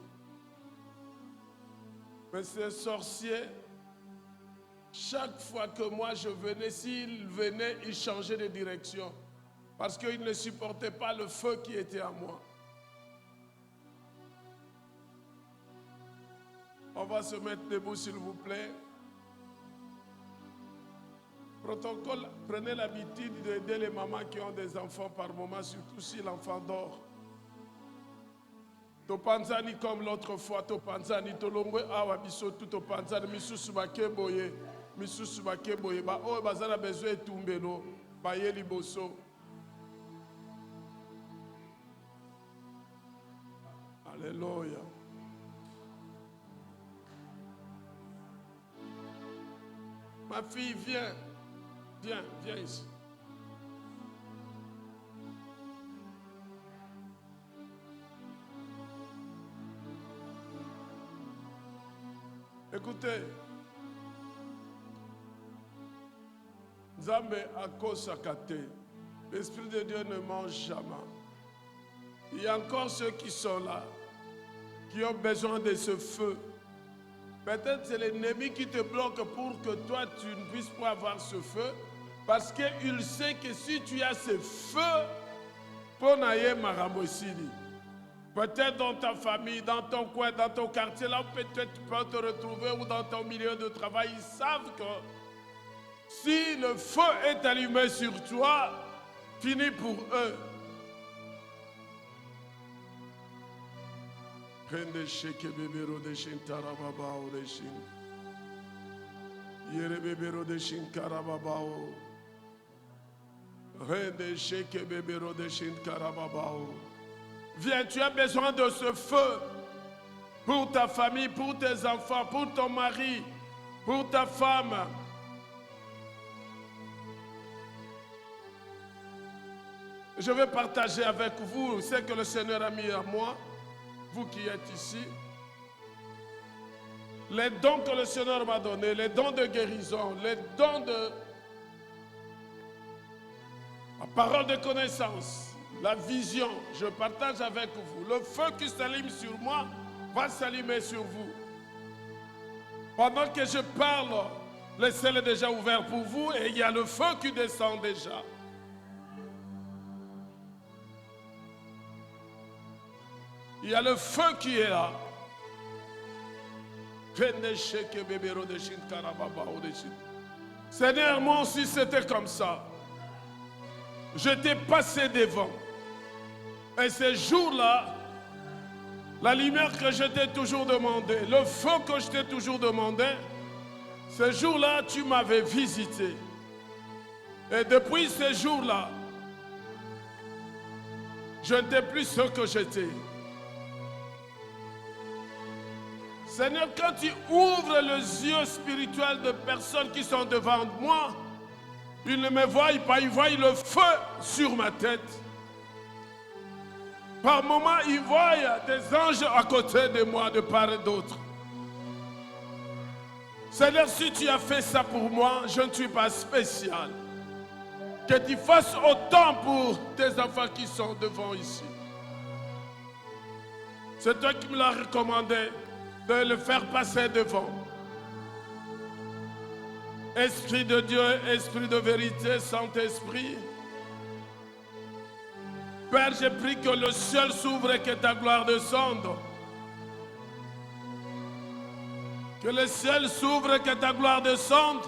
Mais ce sorcier, chaque fois que moi je venais, s'il venait, il changeait de direction. Parce qu'il ne supportait pas le feu qui était à moi. On va se mettre debout, s'il vous plaît. Protocole, prenez l'habitude d'aider les mamans qui ont des enfants par moment, surtout si l'enfant dort. Topanzani comme l'autre fois, Topanzani, Tolongwe, Awabiso, tout Topanzani, Misusu Bakeboye, Misusu Bakeboye, Ba O Bazana besoin de Tumbeno, Bayeli Boso. Alléluia. Ma fille, viens. Viens, viens ici. Écoutez, Nzambe akosakate. L'Esprit de Dieu ne mange jamais. Il y a encore ceux qui sont là, qui ont besoin de ce feu. Peut-être c'est l'ennemi qui te bloque pour que toi tu ne puisses pas avoir ce feu, parce qu'il sait que si tu as ce feu, peut-être dans ta famille, dans ton coin, dans ton quartier, là peut-être tu peux te retrouver, ou dans ton milieu de travail, ils savent que si le feu est allumé sur toi, fini pour eux. Rende sheke bebero de shin tarababao de shin. Yere bebero de shin karababao. Rende sheke bebero de shin karababao. Viens, tu as besoin de ce feu pour ta famille, pour tes enfants, pour ton mari, pour ta femme. Je vais partager avec vous ce que le Seigneur a mis à moi. Vous qui êtes ici, les dons que le Seigneur m'a donnés, les dons de guérison, les dons de la parole de connaissance, la vision, je partage avec vous. Le feu qui s'allume sur moi va s'allumer sur vous. Pendant que je parle, le ciel est déjà ouvert pour vous et il y a le feu qui descend déjà. Il y a le feu qui est là. Seigneur, moi aussi c'était comme ça. J'étais passé devant. Et ces jours-là, la lumière que je t'ai toujours demandé, le feu que je t'ai toujours demandé, ces jours-là, tu m'avais visité. Et depuis ces jours-là, je n'étais plus ce que j'étais. Seigneur, quand tu ouvres les yeux spirituels de personnes qui sont devant moi, ils ne me voient pas, ils voient le feu sur ma tête. Par moments, ils voient des anges à côté de moi, de part et d'autre. Seigneur, si tu as fait ça pour moi, je ne suis pas spécial. Que tu fasses autant pour tes enfants qui sont devant ici. C'est toi qui me l'as recommandé de le faire passer devant. Esprit de Dieu, Esprit de vérité, Saint-Esprit. Père, j'ai pris que le ciel s'ouvre et que ta gloire descende. Que le ciel s'ouvre et que ta gloire descende.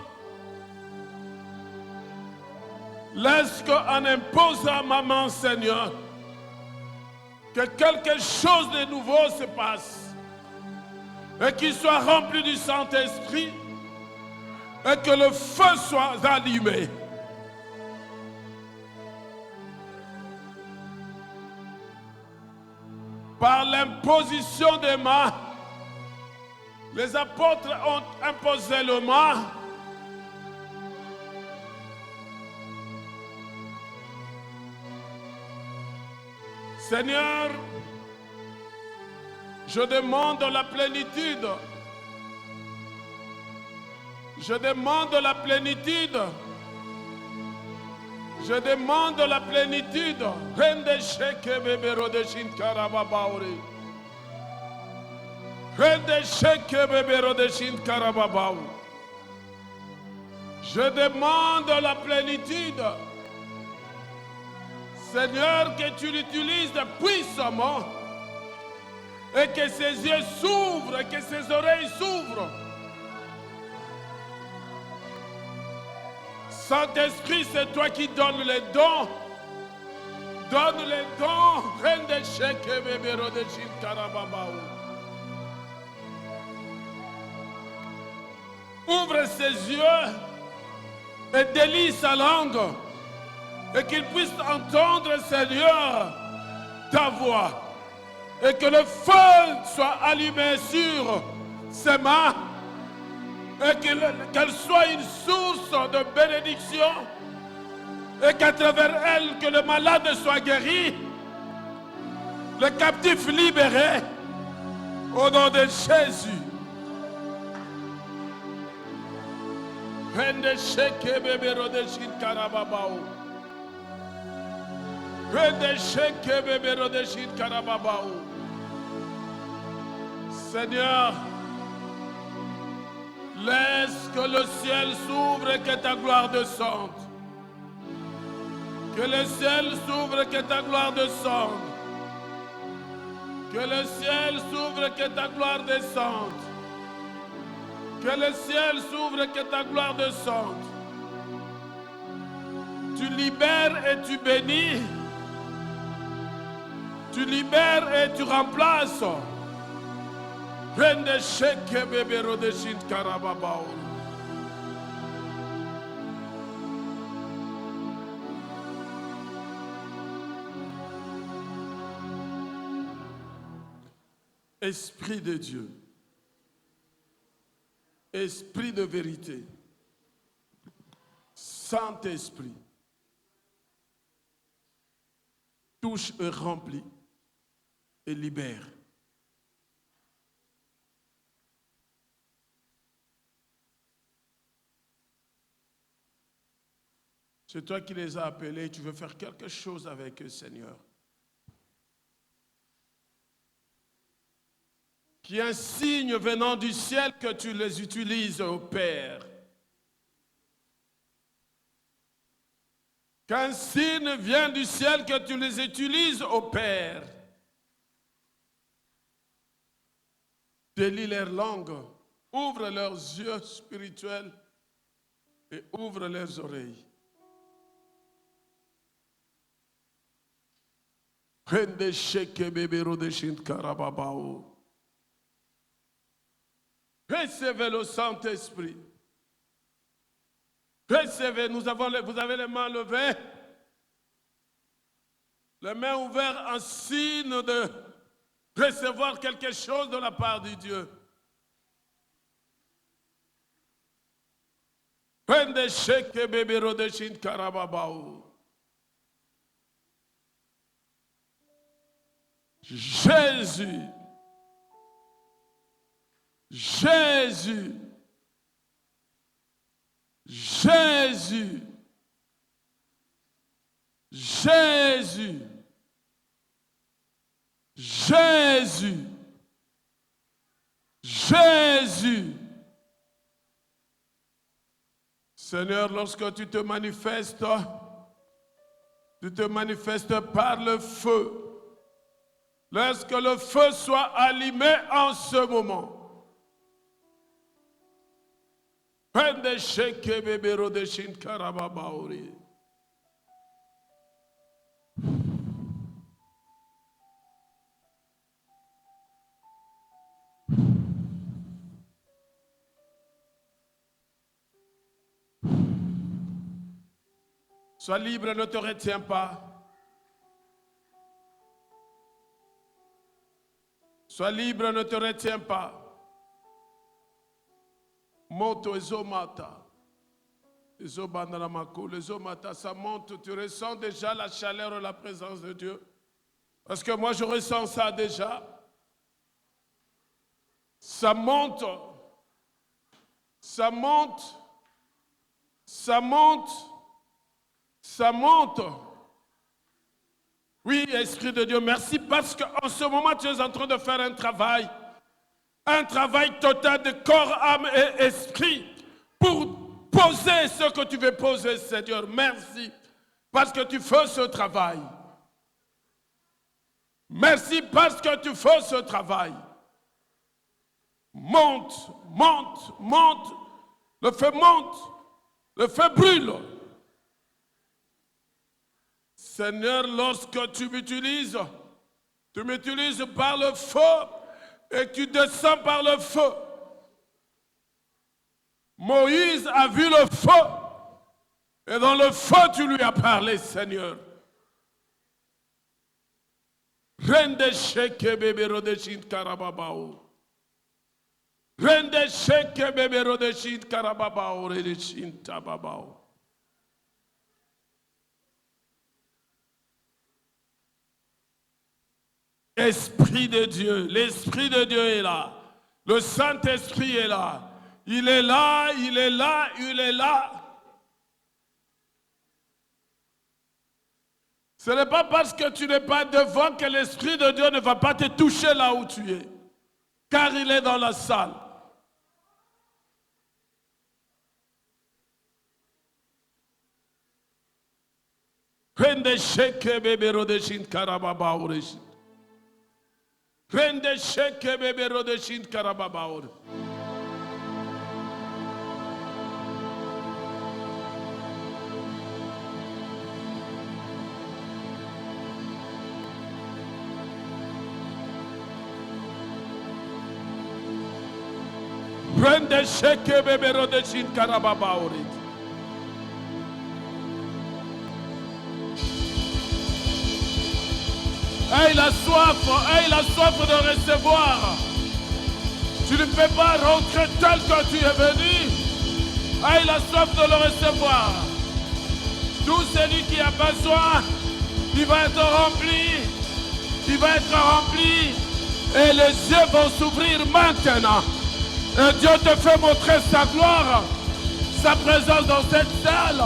Laisse qu'en imposant ma main, Seigneur, que quelque chose de nouveau se passe. Et qu'il soit rempli du Saint-Esprit. Et que le feu soit allumé. Par l'imposition des mains, les apôtres ont imposé le main. Seigneur, je demande la plénitude. Je demande la plénitude. Je demande la plénitude. Rende sheke bebero de shin karababauri. Rende sheke bebero de shin karababau. Je demande la plénitude. Seigneur, que tu l'utilises puissamment et que ses yeux s'ouvrent, que ses oreilles s'ouvrent. Saint-Esprit, c'est toi qui donnes les dons. Donne les dons. Rende sheke bebero de shin karababau. Ouvre ses yeux et délie sa langue. Et qu'il puisse entendre, Seigneur, ta voix. Et que le feu soit allumé sur ses mains. Et qu'elle soit une source de bénédiction. Et qu'à travers elle, que le malade soit guéri. Le captif libéré. Au nom de Jésus. Rende sheke bebero de shin karababao. Seigneur, laisse que le ciel s'ouvre et que ta gloire descende. Que le ciel s'ouvre et que ta gloire descende. Que le ciel s'ouvre et que ta gloire descende. Que le ciel s'ouvre et que ta gloire descende. Tu libères et tu bénis. Tu libères et tu remplaces. Rende sheke bebero de shin karababao. Esprit de Dieu, Esprit de vérité, Saint-Esprit, touche et remplit et libère. C'est toi qui les as appelés, tu veux faire quelque chose avec eux, Seigneur. Qu'il y ait un signe venant du ciel que tu les utilises, ô Père. Qu'un signe vienne du ciel que tu les utilises, ô Père. Délie leurs langues, ouvre leurs yeux spirituels et ouvre leurs oreilles. Recevez le Saint-Esprit. Recevez, vous avez les mains levées, les mains ouvertes en signe de recevoir quelque chose de la part de Dieu. Jésus, Jésus, Jésus, Jésus, Jésus, Jésus. Seigneur, lorsque tu te manifestes par le feu. Lorsque le feu soit allumé en ce moment. Sois libre, ne te retiens pas. Sois libre, ne te retiens pas. Moto ezomata. Ezobandalamako, ezomata, ça monte. Tu ressens déjà la chaleur et la présence de Dieu. Parce que moi, je ressens ça déjà. Ça monte. Ça monte. Ça monte. Ça monte. Oui, Esprit de Dieu, merci parce qu'en ce moment, tu es en train de faire un travail total de corps, âme et esprit pour poser ce que tu veux poser, Seigneur. Merci parce que tu fais ce travail. Merci parce que tu fais ce travail. Monte, monte, monte. Le feu monte, le feu brûle. Seigneur, lorsque tu m'utilises par le feu et tu descends par le feu. Moïse a vu le feu et dans le feu tu lui as parlé, Seigneur. Rende sheke bebe rodeshin karababao. Rende sheke bebe rodeshin karababao redeshin tababao. Esprit de Dieu, l'Esprit de Dieu est là. Le Saint-Esprit est là. Il est là, il est là, il est là. Ce n'est pas parce que tu n'es pas devant que l'Esprit de Dieu ne va pas te toucher là où tu es. Car il est dans la salle. Rende sheke bebe rodeshin karababa oreshin. Rende sheke bebe rodeshin karababa oreshin. Rende sheke bebe rodeshin karababa oreshin. Aie la soif de recevoir. Tu ne peux pas rentrer tel que tu es venu. Aie la soif de le recevoir. Tout celui qui a besoin, il va être rempli. Il va être rempli. Et les yeux vont s'ouvrir maintenant. Et Dieu te fait montrer sa gloire, sa présence dans cette salle.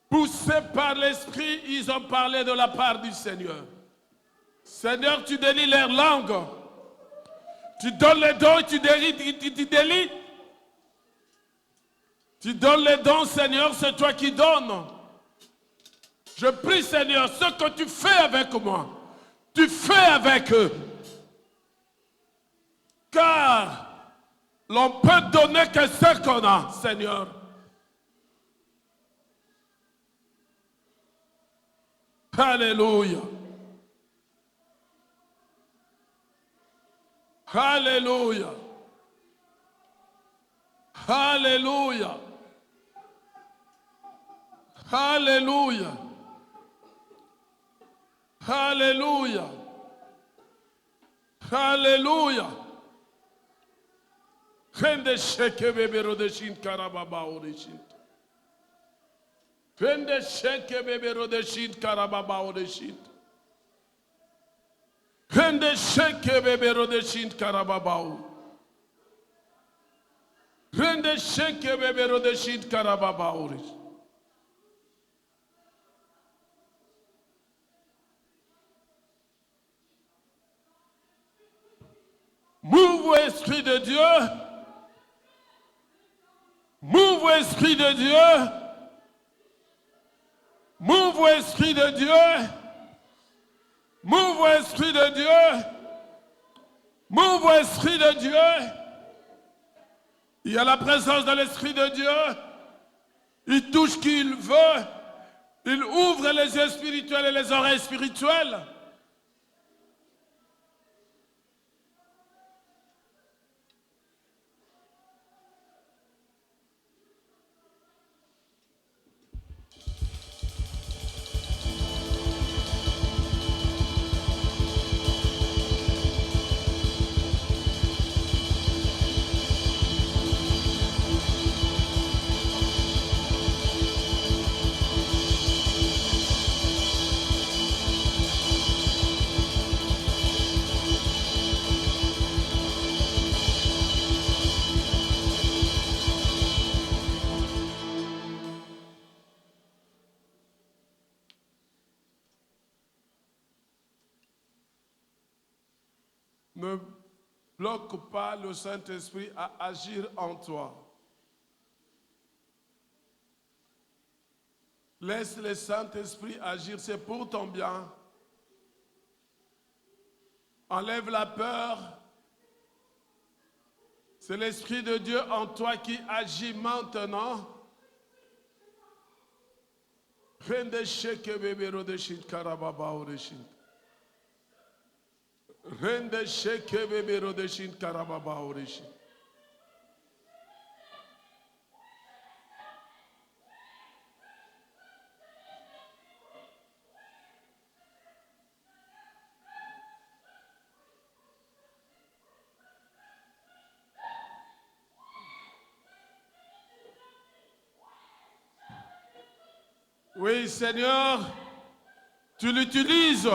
Poussés par l'Esprit, ils ont parlé de la part du Seigneur. Seigneur, tu délies leur langue. Tu donnes les dons, tu délies. Tu donnes les dons, Seigneur, c'est toi qui donnes. Je prie, Seigneur, ce que tu fais avec moi, tu fais avec eux. Car l'on peut donner que ce qu'on a, Seigneur. Alléluia. Alléluia. Alléluia. Alléluia. Alléluia. Alléluia. Rende sheke bebero de shin karababa orishin. Rende sheke bebero de shin karababa orishin. Rende sheke bebero de shin karababa. Rende sheke bebero de shin karababa orishin. Move, Esprit de Dieu. Move, Esprit de Dieu. Move, Esprit de Dieu. Move, Esprit de Dieu. Move, Esprit de Dieu. Il y a la présence de l'Esprit de Dieu. Il touche qui il veut. Il ouvre les yeux spirituels et les oreilles spirituelles. Ne bloque pas le Saint-Esprit à agir en toi. Laisse le Saint-Esprit agir, c'est pour ton bien. Enlève la peur. C'est l'Esprit de Dieu en toi qui agit maintenant. Rende sheke bebero de shit karababa o de shit. Rende sheke bebero de shin karababa orishi. Oui, Seigneur, tu l'utilises.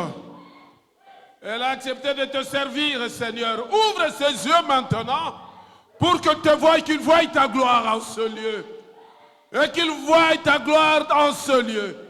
Elle a accepté de te servir, Seigneur. Ouvre ses yeux maintenant pour que tu voies, qu'il voie ta gloire en ce lieu. Et qu'il voie ta gloire en ce lieu.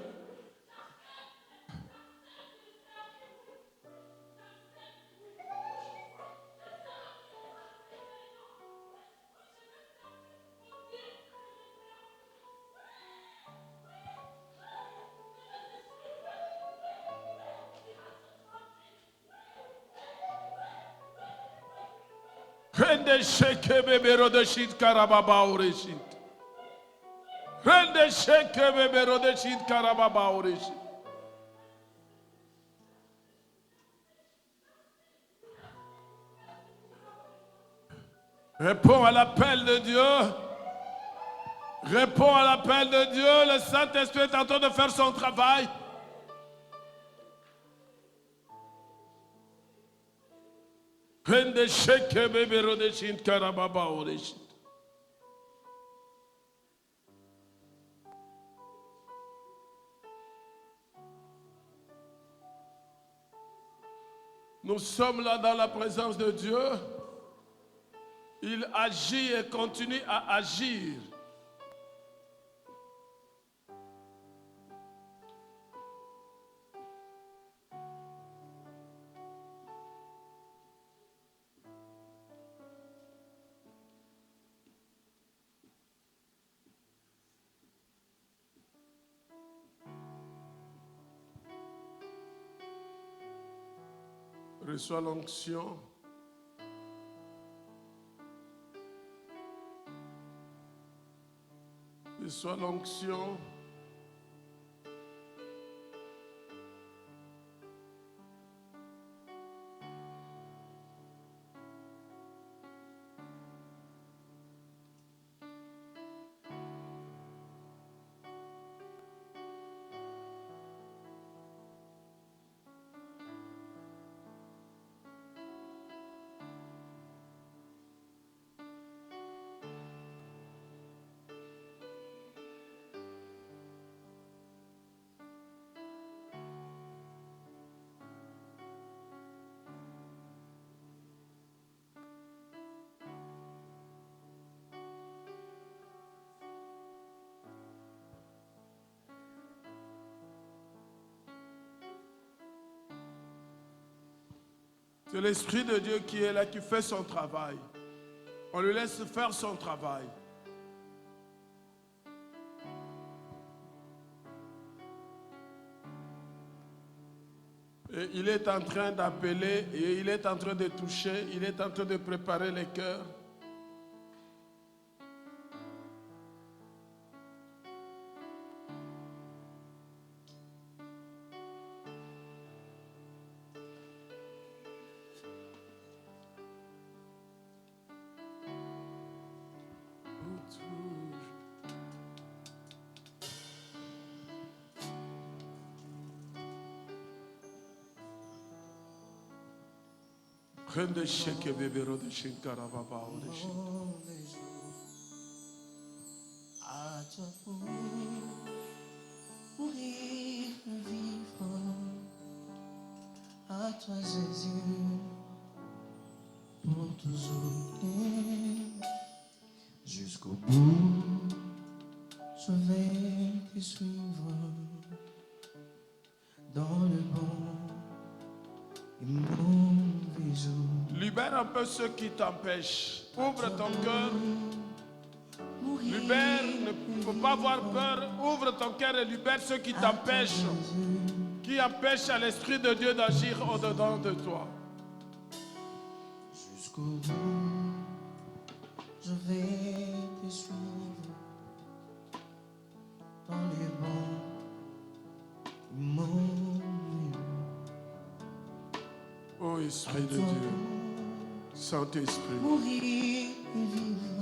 Rende sheke bebero de shit karababa oreshit. Rende sheke bebero de shit karababa oreshit. Réponds à l'appel de Dieu. Réponds à l'appel de Dieu. Le Saint-Esprit est en train de faire son travail. Rende sheke bebero de shin karababa oreshit. Nous sommes là dans la présence de Dieu. Il agit et continue à agir. Reçois l'onction. Reçois l'onction. C'est l'Esprit de Dieu qui est là, qui fait son travail. On lui laisse faire son travail. Et il est en train d'appeler, et il est en train de toucher, il est en train de préparer les cœurs. À toi pour mourir, vivre. À toi Jésus, pour toujours jusqu'au bout. Je vais te suivre dans le bon et mauvais jour. Libère un peu ceux qui t'empêchent. Ouvre ton cœur. Libère, ne faut pas avoir peur. Ouvre ton cœur et libère ceux qui t'empêchent. Qui empêchent à l'Esprit de Dieu d'agir au-dedans de toi. Jusqu'au bout, je vais te suivre dans les bons moments. Ô Esprit de Dieu, Saint-Esprit,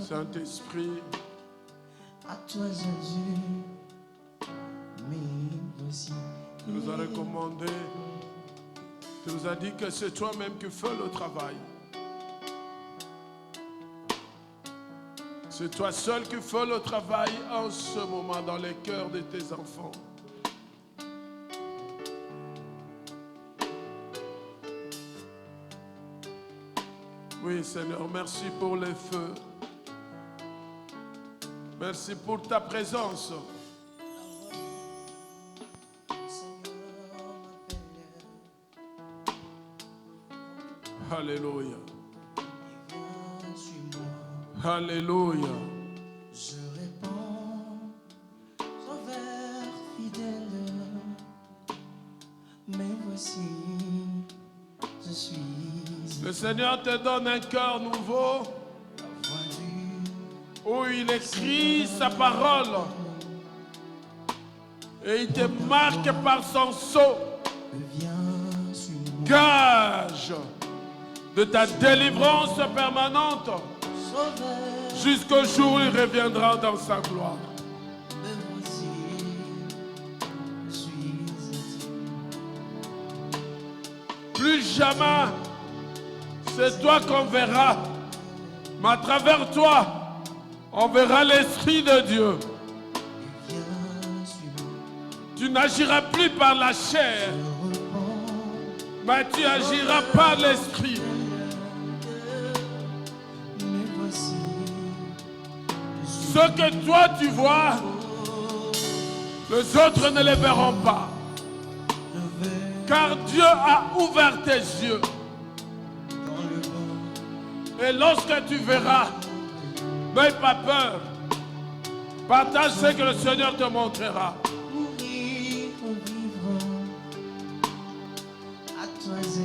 Saint-Esprit, à toi Jésus, mais voici. Tu nous as recommandé, tu nous as dit que c'est toi-même qui fais le travail. C'est toi seul qui fais le travail en ce moment dans les cœurs de tes enfants. Oui, Seigneur, merci pour les feux. Merci pour ta présence. Alléluia. Alléluia. Je réponds, sauveur fidèle, mais voici, je suis. Le Seigneur te donne un cœur nouveau où il écrit sa parole et il te marque par son sceau, gage de ta délivrance permanente jusqu'au jour où il reviendra dans sa gloire. Plus jamais c'est toi qu'on verra, mais à travers toi, on verra l'Esprit de Dieu. Tu n'agiras plus par la chair, Mais tu agiras par l'esprit. Ce que toi tu vois, les autres ne les verront pas. Car Dieu a ouvert tes yeux. Et lorsque tu verras, n'aie pas peur. Partage ce que le Seigneur te montrera.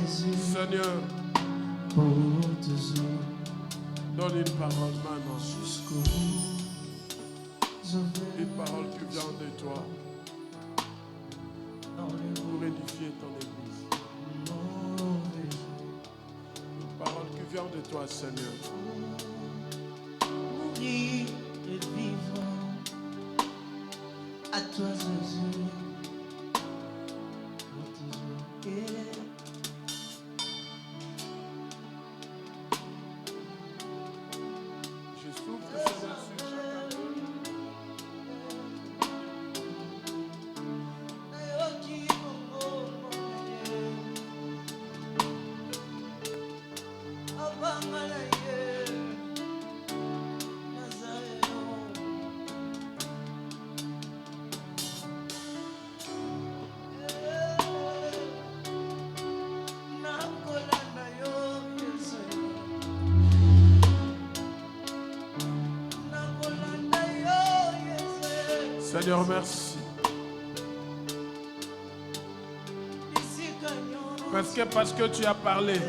Seigneur, donne une parole maintenant. Une parole qui vient de toi pour édifier ton église. Une parole qui vient de toi, Seigneur. Mourir et vivre à toi, Jésus. Je souffle, Seigneur, sur chacun d'eux. Seigneur, merci. Parce que tu as parlé.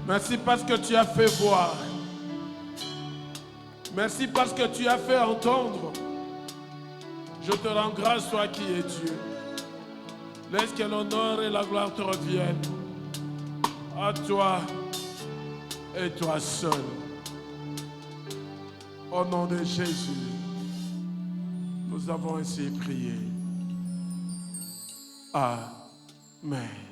Merci parce que tu as fait voir. Merci parce que tu as fait entendre. Je te rends grâce, toi qui es Dieu. Laisse que l'honneur et la gloire te reviennent. À toi et toi seul. Au nom de Jésus, nous avons ainsi prié. Amen.